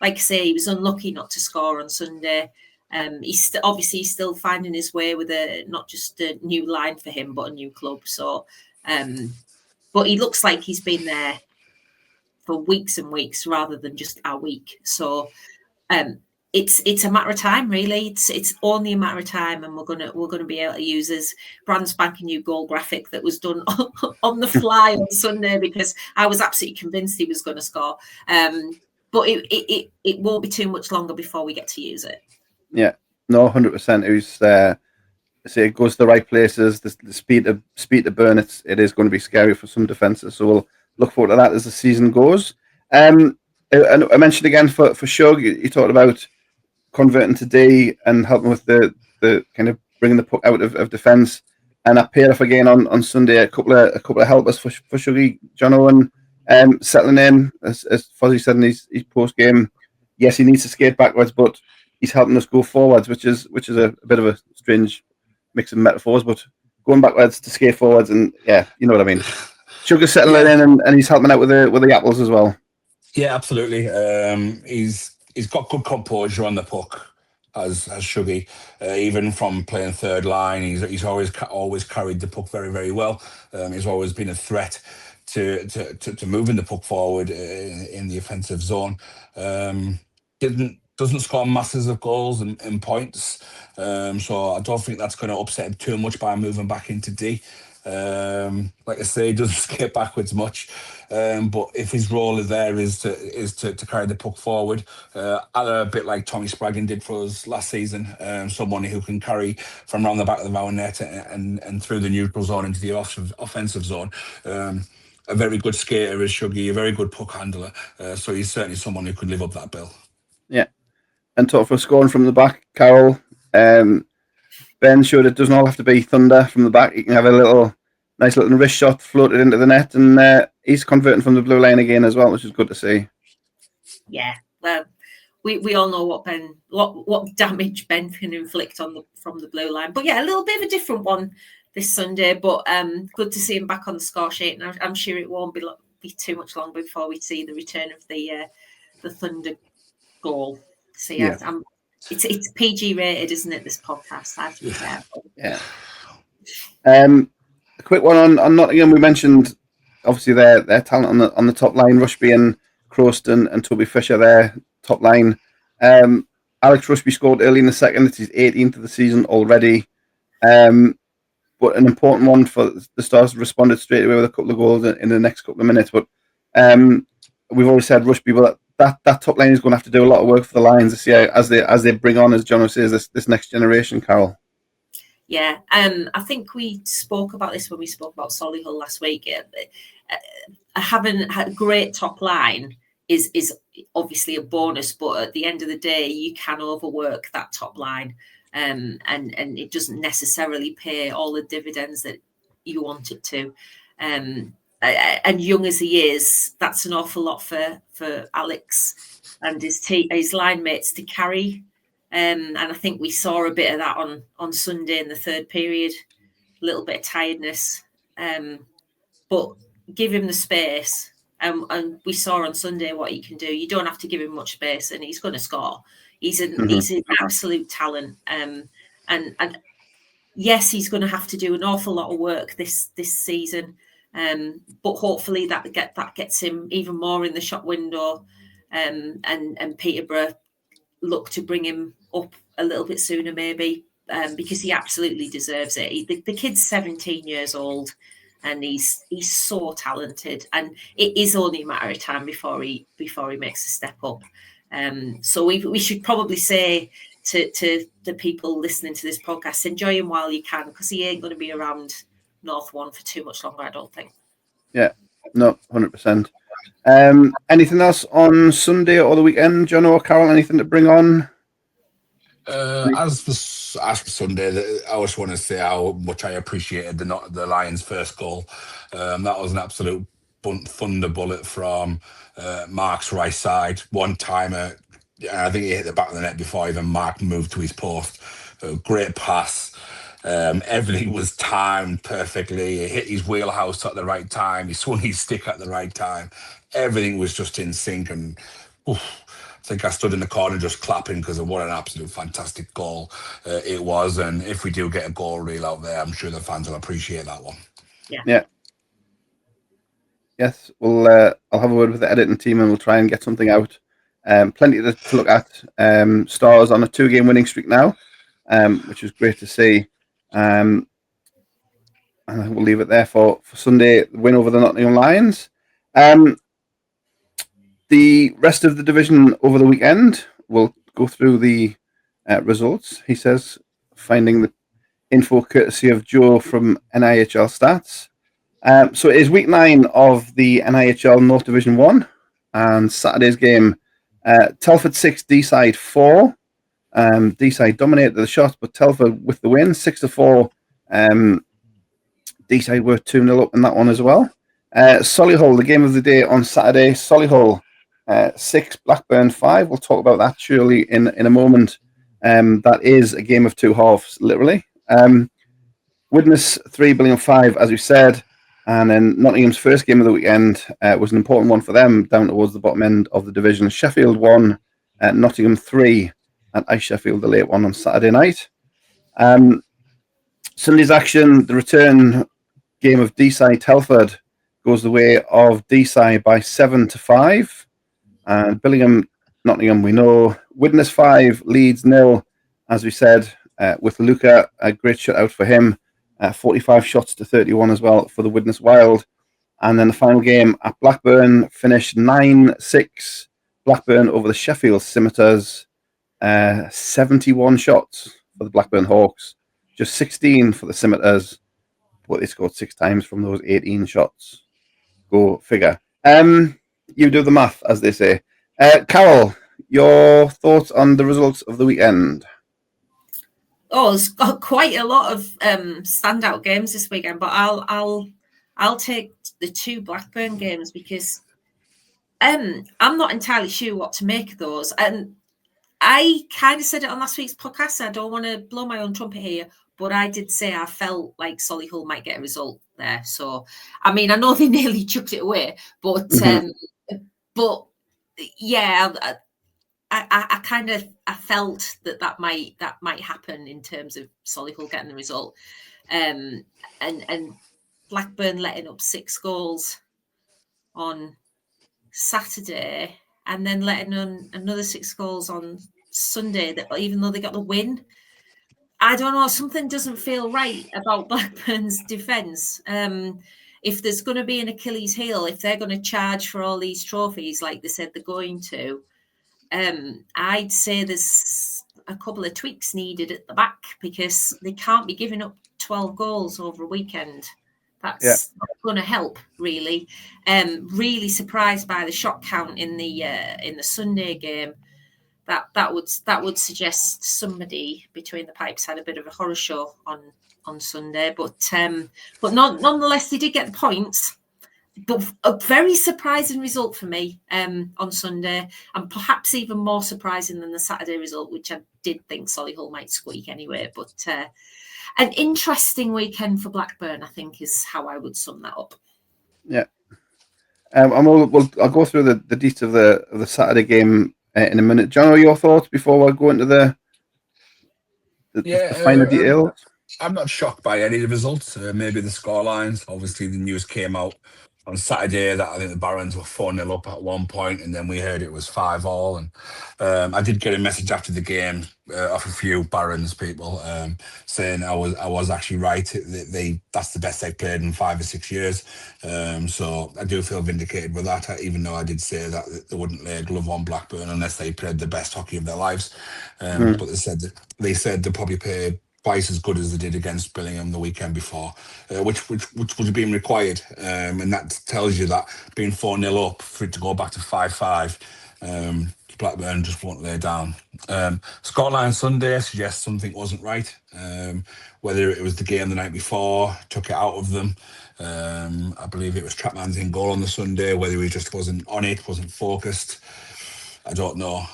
like I say, he was unlucky not to score on Sunday. He's obviously still finding his way with not just a new line for him, but a new club. So, but he looks like he's been there for weeks and weeks rather than just a week. So, it's a matter of time, really. It's only a matter of time, and we're gonna be able to use his brand spanking new goal graphic that was done on the fly on Sunday, because I was absolutely convinced he was going to score. But it won't be too much longer before we get to use it. Yeah, no, 100%. It goes to the right places. The speed to burn. It is going to be scary for some defenses. So we'll look forward to that as the season goes. And I mentioned again for Shug, you talked about converting to D and helping with the kind of bringing the puck out of defence, and that paid off again on Sunday. A couple of helpers for Shuggy, John Owen, settling in, as Fozzie said in his post game. Yes, he needs to skate backwards, but he's helping us go forwards, which is a bit of a strange mix of metaphors, but going backwards to skate forwards, and yeah, you know what I mean. Sugar's settling in, and he's helping out with the apples as well. Yeah, absolutely. He's got good composure on the puck, as Shuggy. Even from playing third line, he's always carried the puck very, very well. He's always been a threat to moving the puck forward in the offensive zone. Doesn't score masses of goals and points, so I don't think that's going to upset him too much by moving back into D. Like I say, he doesn't skate backwards much, but if his role is to carry the puck forward, a bit like Tommy Spraggan did for us last season, someone who can carry from around the back of the our net and through the neutral zone into the offensive zone. A very good skater is Shuggy, a very good puck handler, so he's certainly someone who could live up that bill. Yeah, and talk for scoring from the back, Carol. Ben showed it doesn't all have to be thunder from the back. You can have a nice little wrist shot floated into the net, and he's converting from the blue line again as well, which is good to see. Yeah, well, we all know what damage Ben can inflict from the blue line. But yeah, a little bit of a different one this Sunday. But good to see him back on the score sheet, and I'm sure it won't be too much longer before we see the return of the Thunder goal. So yeah. It's PG rated, isn't it? This podcast. I have to be careful. Yeah. A quick one on Nottingham. We mentioned obviously their talent on the top line. Rushby and Croston and Toby Fisher, their top line. Alex Rushby scored early in the second. It's his 18th of the season already. But an important one for the Stars. Responded straight away with a couple of goals in the next couple of minutes. But we've always said Rushby, but that top line is going to have to do a lot of work for the Lions this year as they bring on, as John says, this next generation, Carol. Yeah, I think we spoke about this when we spoke about Solihull last week. Having a great top line is obviously a bonus, but at the end of the day, you can overwork that top line, and it doesn't necessarily pay all the dividends that you want it to. And young as he is, that's an awful lot for Alex and his line mates to carry. And I think we saw a bit of that on Sunday in the third period, a little bit of tiredness. But give him the space. And we saw on Sunday what he can do. You don't have to give him much space, and he's going to score. He's an absolute talent. And yes, he's going to have to do an awful lot of work this season. But hopefully that gets him even more in the shop window, and Peterborough look to bring him up a little bit sooner, maybe, because he absolutely deserves it. The kid's 17 years old, and he's so talented, and it is only a matter of time before he makes a step up. So we should probably say to the people listening to this podcast, enjoy him while you can, because he ain't going to be around North One for too much longer, I don't think. Yeah, no, 100%. Anything else on Sunday or the weekend, John or Carol? Anything to bring on? As for Sunday, I just want to say how much I appreciated the Lions' first goal. That was an absolute thunderbolt from Mark's right side, one timer. I think he hit the back of the net before even Mark moved to his post. Great pass. Everything was timed perfectly. He hit his wheelhouse at the right time. He swung his stick at the right time. Everything was just in sync, and think I stood in the corner just clapping because of what an absolute fantastic goal it was. And if we do get a goal reel out there, I'm sure the fans will appreciate that one. Yeah. Yes, I'll have a word with the editing team and we'll try and get something out. Plenty to look at. Stars on a 2-game winning streak now, which is great to see. And we'll leave it there for Sunday, win over the Nottingham Lions. The rest of the division over the weekend, we'll go through the results. He says, finding the info courtesy of Joe from NIHL Stats. So it is week 9 of the NIHL North Division 1, and Saturday's game, Telford 6, D-side 4. D-side dominated the shot, but Telford with the win, 6-4. D-side were 2-0 up in that one as well. Solihull, the game of the day on Saturday, Solihull 6, Blackburn 5. We'll talk about that surely in a moment. That is a game of 2 halves, literally. Widnes 3, Billingham 5, as we said. And then Nottingham's first game of the weekend was an important one for them, down towards the bottom end of the division. Sheffield 1, Nottingham 3, and NIHL Sheffield, the late one on Saturday night. Sunday's action, the return game of D-side Telford goes the way of D-side by 7-5. And Billingham, Nottingham, we know. Widnes 5, Leeds 0, as we said, with Luca, a great shutout for him. 45 shots to 31 as well for the Widnes Wild. And then the final game at Blackburn finished 9-6. Blackburn over the Sheffield Scimitars. 71 shots for the Blackburn Hawks. Just 16 for the Scimitars. But they scored 6 times from those 18 shots. Go figure. You do the math, as they say. Carol, your thoughts on the results of the weekend? Oh, it's got quite a lot of standout games this weekend, but I'll take the 2 Blackburn games because I'm not entirely sure what to make of those. And I kind of said it on last week's podcast, and I don't want to blow my own trumpet here, but I did say I felt like Solihull might get a result there. So, I mean, I know they nearly chucked it away, but but yeah, I felt that might happen in terms of Solihull getting the result, and Blackburn letting up 6 goals on Saturday, and then letting on another 6 goals on Sunday. That even though they got the win, I don't know, something doesn't feel right about Blackburn's defence. If there's going to be an Achilles heel, if they're going to charge for all these trophies like they said they're going to. I'd say there's a couple of tweaks needed at the back because they can't be giving up 12 goals over a weekend. That's not going to help, really. Really surprised by the shot count in the Sunday game. That would suggest somebody between the pipes had a bit of a horror show on Sunday, but nonetheless they did get the points. But a very surprising result for me on Sunday, and perhaps even more surprising than the Saturday result, which I did think Solihull might squeak anyway. But an interesting weekend for Blackburn, I think, is how I would sum that up. Yeah, I'll go through the details of the Saturday game in a minute. John, your thoughts before we go into the finer details? I'm not shocked by any of the results. Maybe the scorelines. Obviously, the news came out on Saturday that I think the Barons were 4-0 up at one point, and then we heard it was 5-all. And I did get a message after the game off a few Barons people saying I was actually right. That's the best they've played in 5 or 6 years. So I do feel vindicated with that, even though I did say that they wouldn't lay a glove on Blackburn unless they played the best hockey of their lives. But they said they probably played twice as good as they did against Billingham the weekend before, which was being required, and that tells you that being 4-0 up for it to go back to 5-5, Blackburn just won't lay down. Scoreline Sunday suggests something wasn't right. Whether it was the game the night before took it out of them. I believe it was Trapman's in goal on the Sunday. Whether he just wasn't on it, wasn't focused, I don't know.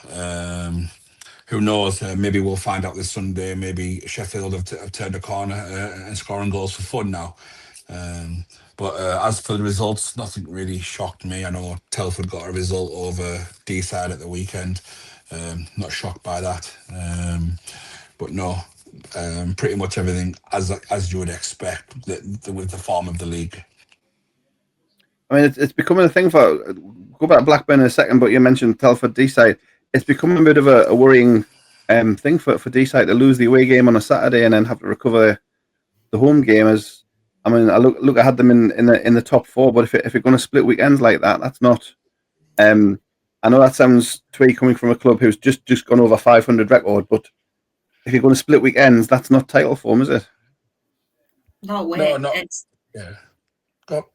Who knows? Maybe we'll find out this Sunday. Maybe Sheffield have turned a corner and scoring goals for fun now. But as for the results, nothing really shocked me. I know Telford got a result over D-side at the weekend. Not shocked by that. But no, pretty much everything as you would expect with the form of the league. I mean, it's becoming a thing for. Go back to Blackburn in a second, but you mentioned Telford D-side. It's becoming a bit of a worrying thing for D-side to lose the away game on a Saturday and then have to recover the home game. As I mean, I had them in the top 4, but if you're going to split weekends like that, that's not. I know that sounds twee coming from a club who's just gone over 500 record, but if you're going to split weekends, that's not title form, is it? No way. No. Yeah. Go.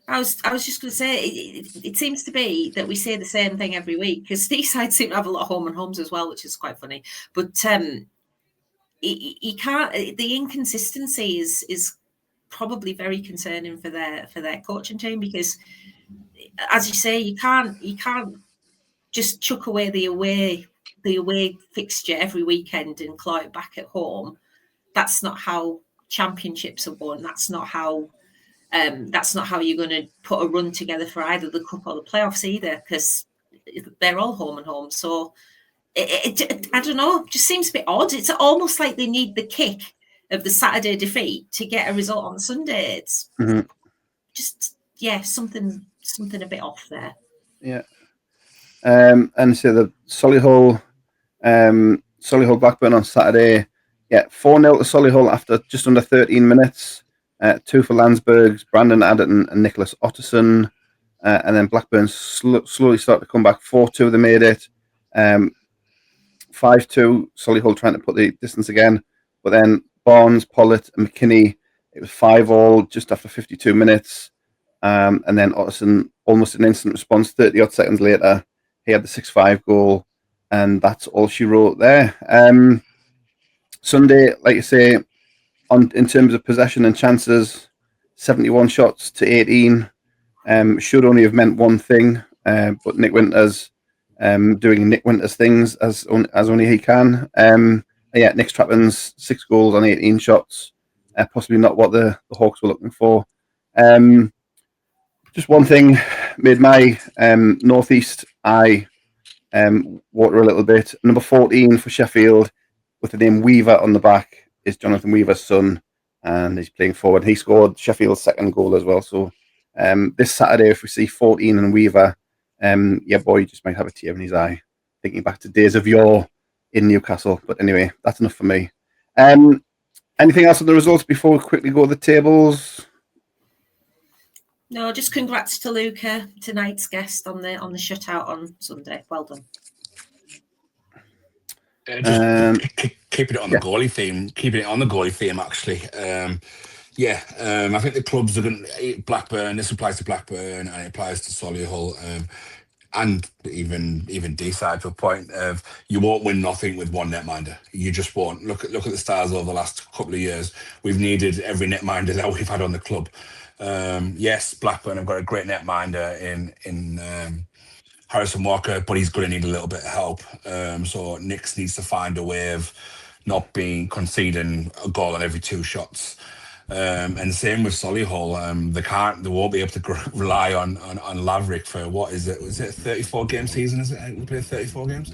I was just going to say, it seems to be that we say the same thing every week, because Deeside seem to have a lot of home and homes as well, which is quite funny. But you can't. The inconsistency is probably very concerning for their coaching team, because, as you say, you can't just chuck away the away fixture every weekend and claw it back at home. That's not how championships are won. That's not how you're going to put a run together for either the cup or the playoffs either, because they're all home and home. So I don't know, it just seems a bit odd. It's almost like they need the kick of the Saturday defeat to get a result on Sunday. It's just something a bit off there. Yeah. And so the Solihull Blackburn on Saturday. Yeah, 4-0 to Solihull after just under 13 minutes. 2 for Landsbergs, Brandon Adderton and Nicholas Otterson. And then Blackburn slowly started to come back. 4-2 they made it. 5-2, Solihull trying to put the distance again. But then Barnes, Pollett and McKinney, it was 5-all just after 52 minutes. And then Otterson, almost an instant response, 30-odd seconds later, he had the 6-5 goal. And that's all she wrote there. Sunday, like you say, in terms of possession and chances, 71 shots to 18. Should only have meant one thing, but Nick Winters doing Nick Winters things as only he can. Nick Strappin's 6 goals on 18 shots, possibly not what the Hawks were looking for. Just one thing made my northeast eye water a little bit. Number 14 for Sheffield, with the name Weaver on the back, is Jonathan Weaver's son, and he's playing forward. He scored Sheffield's 2nd goal as well. So this Saturday, if we see 14 and Weaver, boy just might have a tear in his eye, thinking back to days of yore in Newcastle. But anyway, that's enough for me. Anything else on the results before we quickly go to the tables? No, just congrats to Luca, tonight's guest on the shutout on Sunday. Well done. Keeping it on the goalie theme. Keeping it on the goalie theme, actually. I think the clubs are going to Blackburn. This applies to Blackburn and it applies to Solihull, and even D-side to a point of you won't win nothing with one netminder. You just won't. Look at the Stars over the last couple of years. We've needed every netminder that we've had on the club. Yes, Blackburn have got a great netminder in Harrison Walker, but he's going to need a little bit of help. So Nix needs to find a way of not conceding a goal on every 2 shots. And same with Solihull. They won't be able to rely on Laverick for what is it? Was it a 34 game season? Is it? We play 34 games.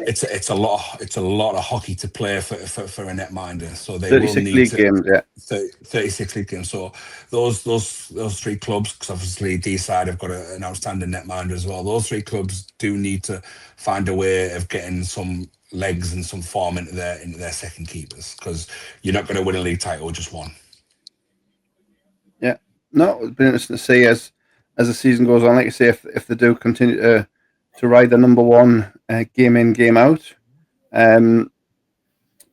It's a lot of hockey to play for a netminder. So they will need league games, 36 league games. So those 3 clubs, because obviously D-side have got an outstanding netminder as well. Those 3 clubs do need to find a way of getting some legs and some form into their second keepers, because you're not going to win a league title with just one. Yeah, no, it'll be interesting to see as the season goes on. Like you say, if they do continue to ride the number 1 game in, game out.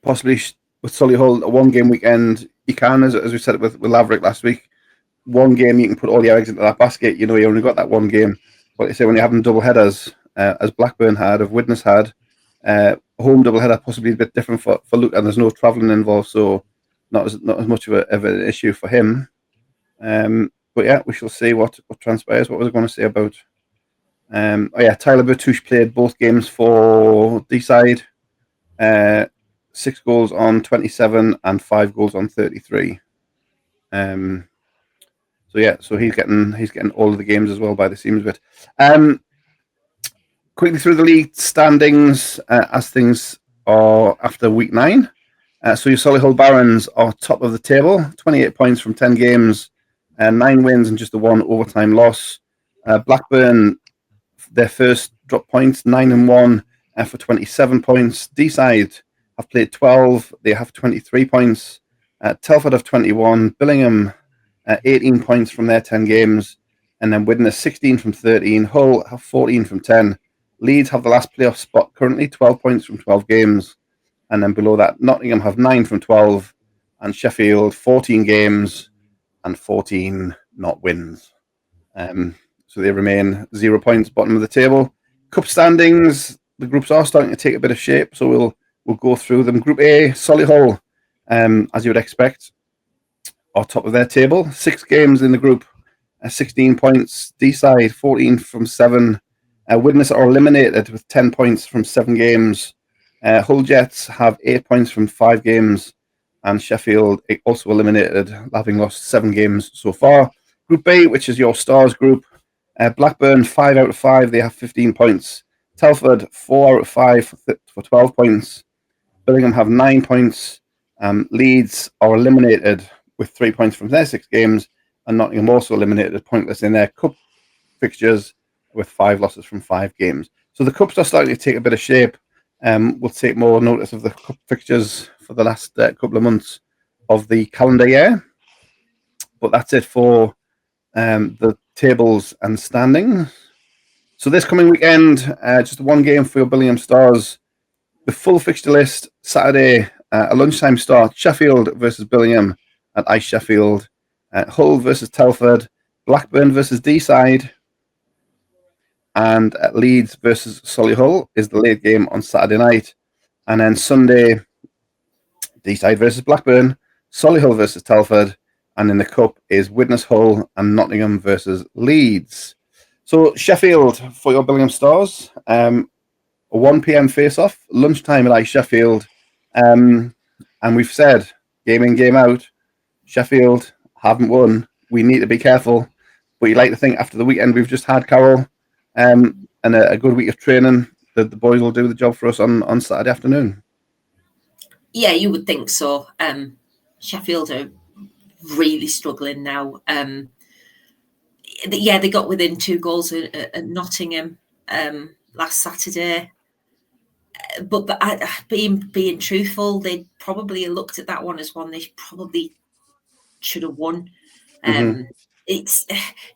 Possibly with Solihull, a 1-game weekend, you can, as we said with Laverick last week, 1 game you can put all your eggs into that basket. You know, you only got that 1 game. But you say when you're having double headers, as Blackburn had, of Widnes had, home double header possibly a bit different for Luca, and there's no travelling involved, so not as much of an issue for him. But yeah, we shall see what transpires. What was I going to say about? Tyler Bertouche played both games for D-side. 6 goals on 27 and 5 goals on 33. So he's getting all of the games as well by the seams of it. Quickly through the league standings as things are after week 9. So your Solihull Barons are top of the table, 28 points from 10 games, 9 wins and just a 1 overtime loss. Blackburn, their first drop points, 9-1 for 27 points. D-side have played 12, they have 23 points. Telford have 21, Billingham 18 points from their 10 games, and then Widnes 16 from 13, Hull have 14 from 10. Leeds have the last playoff spot currently, 12 points from 12 games. And then below that, Nottingham have 9 from 12, and Sheffield 14 games and 14 not wins. So they remain 0 points, bottom of the table. Cup standings, the groups are starting to take a bit of shape, so we'll go through them. Group A, Solihull, as you would expect, are top of their table. 6 games in the group, 16 points. D-side, 14 from 7. Widnes are eliminated with 10 points from 7 games. Hull Jets have 8 points from 5 games. And Sheffield also eliminated, having lost 7 games so far. Group B, which is your Stars group. Blackburn, 5 out of 5. They have 15 points. Telford, 4 out of 5 for 12 points. Billingham have 9 points. Leeds are eliminated with 3 points from their 6 games. And Nottingham also eliminated pointless in their cup fixtures with 5 losses from 5 games. So the cups are starting to take a bit of shape. We'll take more notice of the cup fixtures for the last couple of months of the calendar year. But that's it for the tables and standings. So this coming weekend, just one game for your Billingham Stars. The full fixture list, Saturday, a lunchtime start, Sheffield versus Billingham at Ice Sheffield. Hull versus Telford. Blackburn versus D-side. And Leeds versus Solihull is the late game on Saturday night. And then Sunday, D-side versus Blackburn, Solihull versus Telford, and in the cup is Widnes Hull and Nottingham versus Leeds. So Sheffield for your Billingham Stars, a 1 p.m. face-off, lunchtime at Ice Sheffield. And we've said, game in, game out, Sheffield haven't won. We need to be careful. But you'd like to think after the weekend we've just had, Carol, and a good week of training, that the boys will do the job for us on Saturday afternoon. Yeah, you would think so. Sheffield are really struggling now. They got within 2 goals at Nottingham last Saturday. But being truthful, they probably looked at that one as one they probably should have won. It's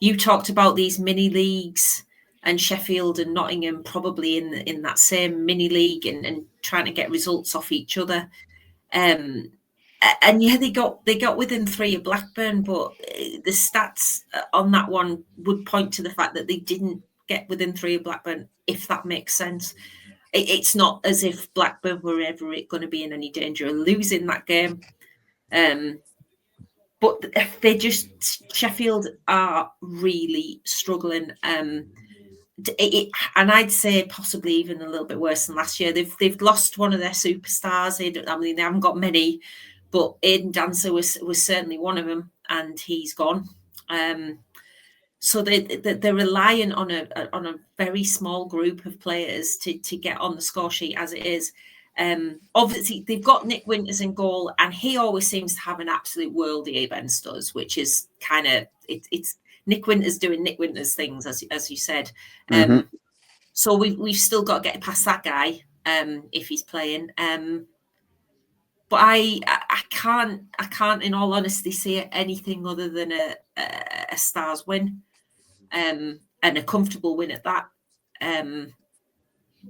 you talked about these mini leagues, and Sheffield and Nottingham probably in that same mini league and trying to get results off each other. And yeah, they got within 3 of Blackburn, but the stats on that one would point to the fact that they didn't get within 3 of Blackburn, if that makes sense. It's not as if Blackburn were ever going to be in any danger of losing that game. But Sheffield are really struggling. And I'd say possibly even a little bit worse than last year. They've lost one of their superstars. They haven't got many, but Aidan Dancer was certainly one of them, and he's gone. So they're relying on a very small group of players to get on the score sheet as it is. Obviously, they've got Nick Winters in goal, and he always seems to have an absolute worldie against us, which is kind of it's Nick Winters doing Nick Winters things, as you said. So we've still got to get past that guy if he's playing. But I can't, in all honesty, see anything other than a Stars win, and a comfortable win at that.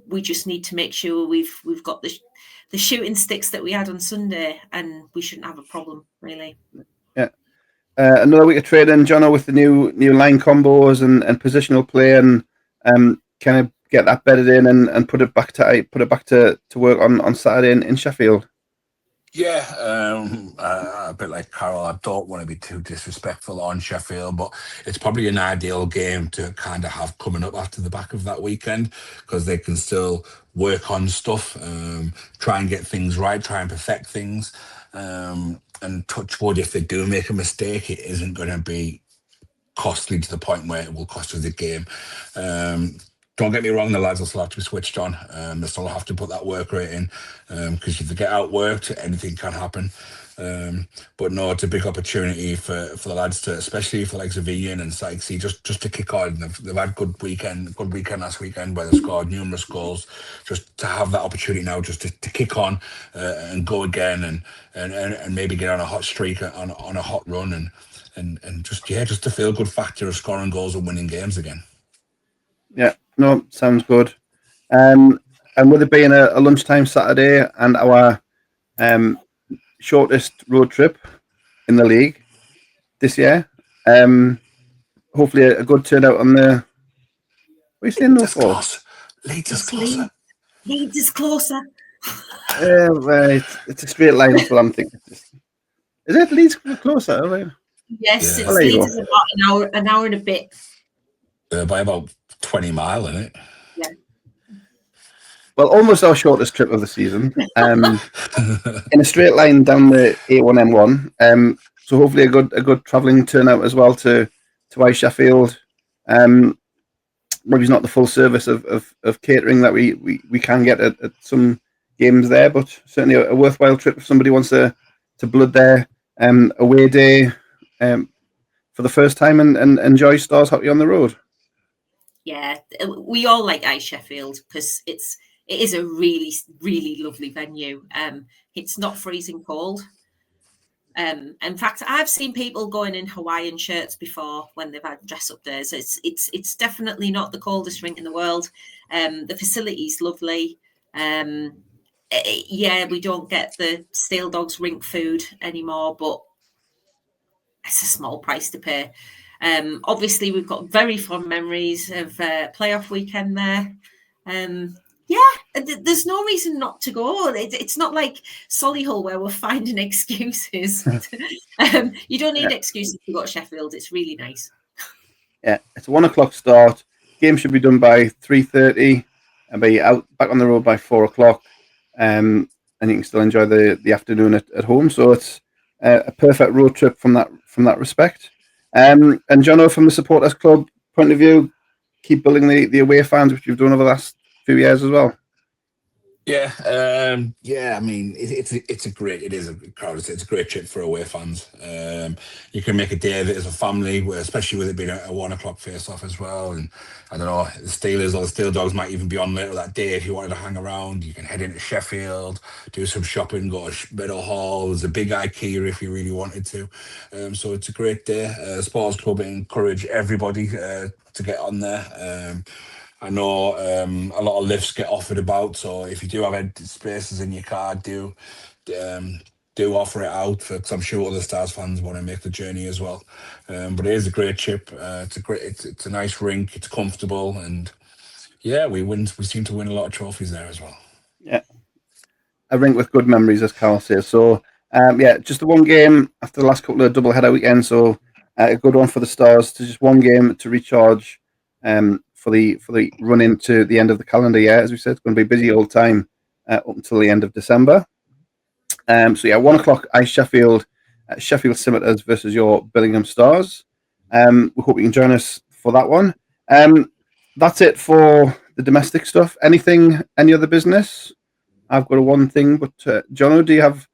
We just need to make sure we've got the shooting sticks that we had on Sunday, and we shouldn't have a problem, really. Yeah. Another week of training, Jono, with the new line combos and positional play, and kind of get that bedded in and put it back to work on Saturday in Sheffield. Yeah, a bit like Carol, I don't want to be too disrespectful on Sheffield, but it's probably an ideal game to kind of have coming up after the back of that weekend, because they can still work on stuff, try and get things right, try and perfect things, and touch wood, if they do make a mistake, it isn't going to be costly to the point where it will cost us the game. Don't get me wrong, the lads will still have to be switched on. They still have to put that work rate in, because if they get outworked, anything can happen. But no, it's a big opportunity for the lads to, especially for like Ian and Sykesy, just to kick on. They've had good weekend last weekend where they scored numerous goals. Just to have that opportunity now, just to kick on and go again, and maybe get on a hot streak, on a hot run, and just the feel good factor of scoring goals and winning games again. Yeah, no, sounds good. And with it being a lunchtime Saturday and our shortest road trip in the league this year, hopefully a good turnout on the. What are you saying? No for? Leeds is closer. Leeds is closer. Right. It's a straight line. That's what I'm thinking. Is it Leeds closer? Right? Yes, Yeah. it's Leeds is about an hour and a bit. By about 20 miles, isn't it? Yeah. Well, almost our shortest trip of the season. In a straight line down the A1 N1. So hopefully a good travelling turnout as well to Sheffield. Maybe it's not the full service of catering that we can get at some games there, but certainly a worthwhile trip if somebody wants to blood their away day for the first time and enjoy Stars hockey on the road. Yeah, we all like Sheffield because it is a really, really lovely venue. It's not freezing cold. In fact, I've seen people going in Hawaiian shirts before when they've had dress up days. It's definitely not the coldest rink in the world. The facility's lovely. Yeah, we don't get the Steel Dogs rink food anymore, but it's a small price to pay. Obviously, we've got very fond memories of playoff weekend there. Yeah, there's no reason not to go. It's not like Solihull where we're finding excuses. You don't need excuses to go to Sheffield. It's really nice. Yeah, it's a 1 o'clock start. Game should be done by 3:30 and be out back on the road by 4 o'clock. And you can still enjoy the afternoon at home. So it's a perfect road trip from that respect. And Jono, from the supporters club point of view, keep building the away fans, which you've done over the last few years as well. Yeah, I mean, it's a great trip for away fans. You can make a day of it as a family, especially with it being a 1 o'clock face-off as well. And I don't know, the Steelers or the Steel Dogs might even be on later that day if you wanted to hang around. You can head into Sheffield, do some shopping, go to Meadow Hall. There's a big IKEA if you really wanted to. So it's a great day. Sports club encourage everybody to get on there. I know a lot of lifts get offered about, so if you do have spaces in your car, do offer it out, because I'm sure other Stars fans want to make the journey as well. But it is a great trip. It's a nice rink. It's comfortable, and yeah, we seem to win a lot of trophies there as well. Yeah, a rink with good memories, as Carl says. So just the one game after the last couple of double header weekends. So a good one for the Stars to just one game to recharge. For the run into the end of the calendar year, as we said, it's going to be a busy old time up until the end of December. 1 o'clock, Sheffield Scimitars versus your Billingham Stars. We hope you can join us for that one. That's it for the domestic stuff. Any other business? I've got one thing, but Jono, do you have?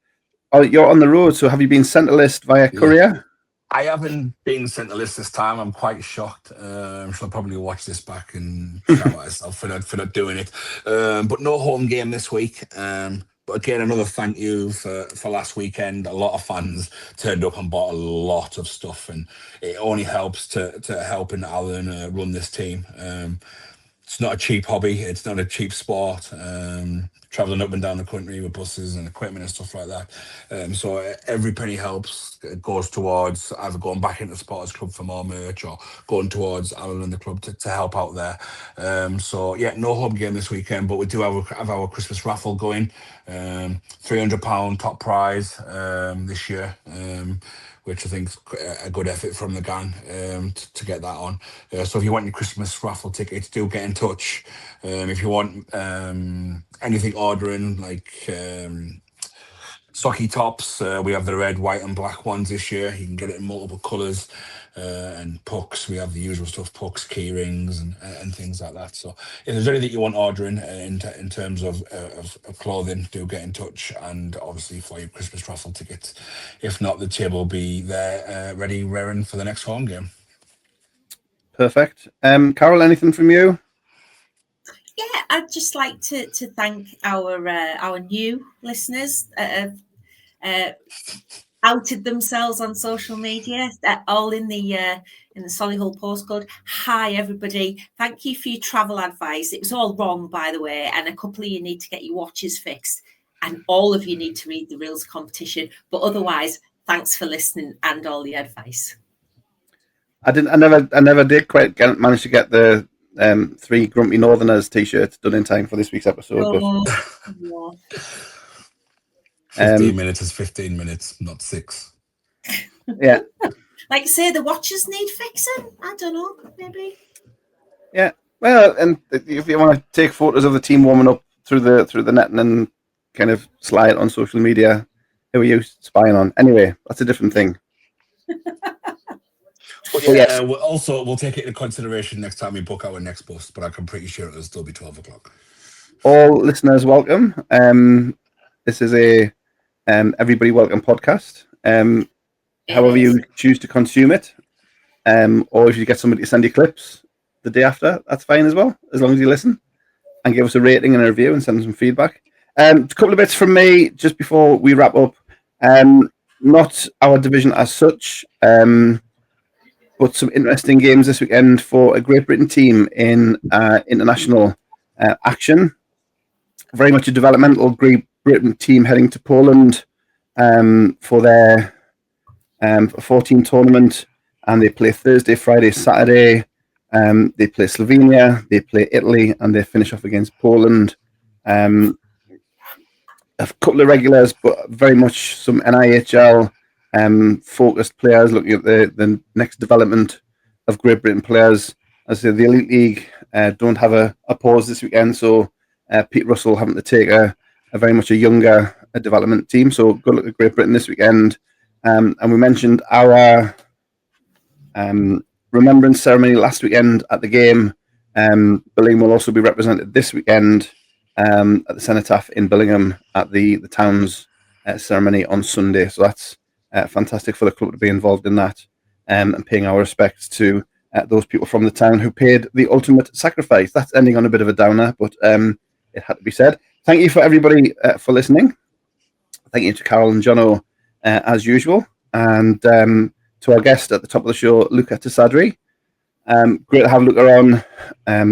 Oh, you're on the road, so have you been sent a list via courier? I haven't been sent a list this time. I'm quite shocked. I'll probably watch this back and shout at myself for not doing it. But no home game this week. But again, another thank you for last weekend. A lot of fans turned up and bought a lot of stuff, and it only helps to helping Alan run this team. It's not a cheap hobby. It's not a cheap sport. Traveling up and down the country with buses and equipment and stuff like that. So every penny helps. It goes towards either going back into the Supporters Club for more merch or going towards Alan and the club to help out there. No home game this weekend, but we do have our Christmas raffle going. £300 top prize this year. Which I think is a good effort from the gang to get that on. So if you want your Christmas raffle tickets, do get in touch. If you want anything ordering, like socky tops, we have the red, white and black ones this year. You can get it in multiple colours. and pucks. We have the usual stuff: pucks, key rings, and things like that. So if there's anything you want ordering in terms of clothing, do get in touch. And obviously for your Christmas raffle tickets. If not, the table will be there ready, raring for the next home game. Perfect. Carol, anything from you? Yeah, I'd just like to thank our new listeners that have outed themselves on social media. All in the Solihull postcode. Hi everybody, thank you for your travel advice. It was all wrong, by the way, and a couple of you need to get your watches fixed, and all of you need to read the rules competition. But otherwise, thanks for listening and all the advice. I never did quite manage to get the 3 Grumpy Northerners t-shirts done in time for this week's episode. No. 15 minutes is 15 minutes, not 6. Yeah. Like I say, the watches need fixing. I don't know, maybe. Yeah. Well, and if you want to take photos of the team warming up through the net and then kind of slide it on social media, who are you spying on? Anyway, that's a different thing. Yeah, we'll take it into consideration next time we book our next bus, but I'm pretty sure it'll still be 12 o'clock. All listeners welcome. This is a everybody welcome podcast. However you choose to consume it, or if you get somebody to send you clips the day after, that's fine as well, as long as you listen and give us a rating and a review and send some feedback. A couple of bits from me just before we wrap up. Not our division as such, but some interesting games this weekend for a Great Britain team in international action. Very much a developmental Great Britain team heading to Poland for their 14 tournament, and they play Thursday, Friday, Saturday. They play Slovenia, they play Italy, and they finish off against Poland. A couple of regulars, but very much some NIHL focused players looking at the next development of Great Britain players. As I say, the Elite League don't have a pause this weekend, so Pete Russell having to take a very much a younger development team. So good luck at Great Britain this weekend. And we mentioned our remembrance ceremony last weekend at the game. Billingham will also be represented this weekend at the Cenotaph in Billingham at the town's ceremony on Sunday. So that's fantastic for the club to be involved in that, and paying our respects to those people from the town who paid the ultimate sacrifice. That's ending on a bit of a downer, but it had to be said. Thank you for everybody for listening. Thank you to Carol and Jono as usual, and to our guest at the top of the show, Luca Tessadri. Great to have Luca on.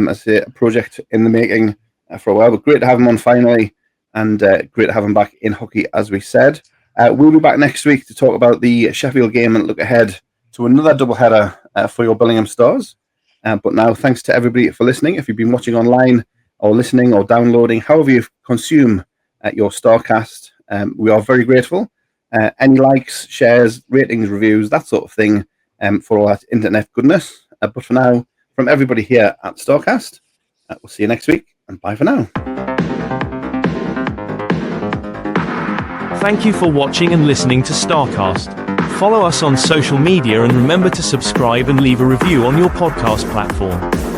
As a project in the making for a while, but great to have him on finally, and great to have him back in hockey, as we said. We'll be back next week to talk about the Sheffield game and look ahead to another doubleheader for your Billingham Stars. But now, thanks to everybody for listening. If you've been watching online or listening or downloading, however you consume your STARCAST, we are very grateful. Any likes, shares, ratings, reviews, that sort of thing, for all that internet goodness. But for now, from everybody here at STARCAST, we'll see you next week, and bye for now. Thank you for watching and listening to STARCAST. Follow us on social media and remember to subscribe and leave a review on your podcast platform.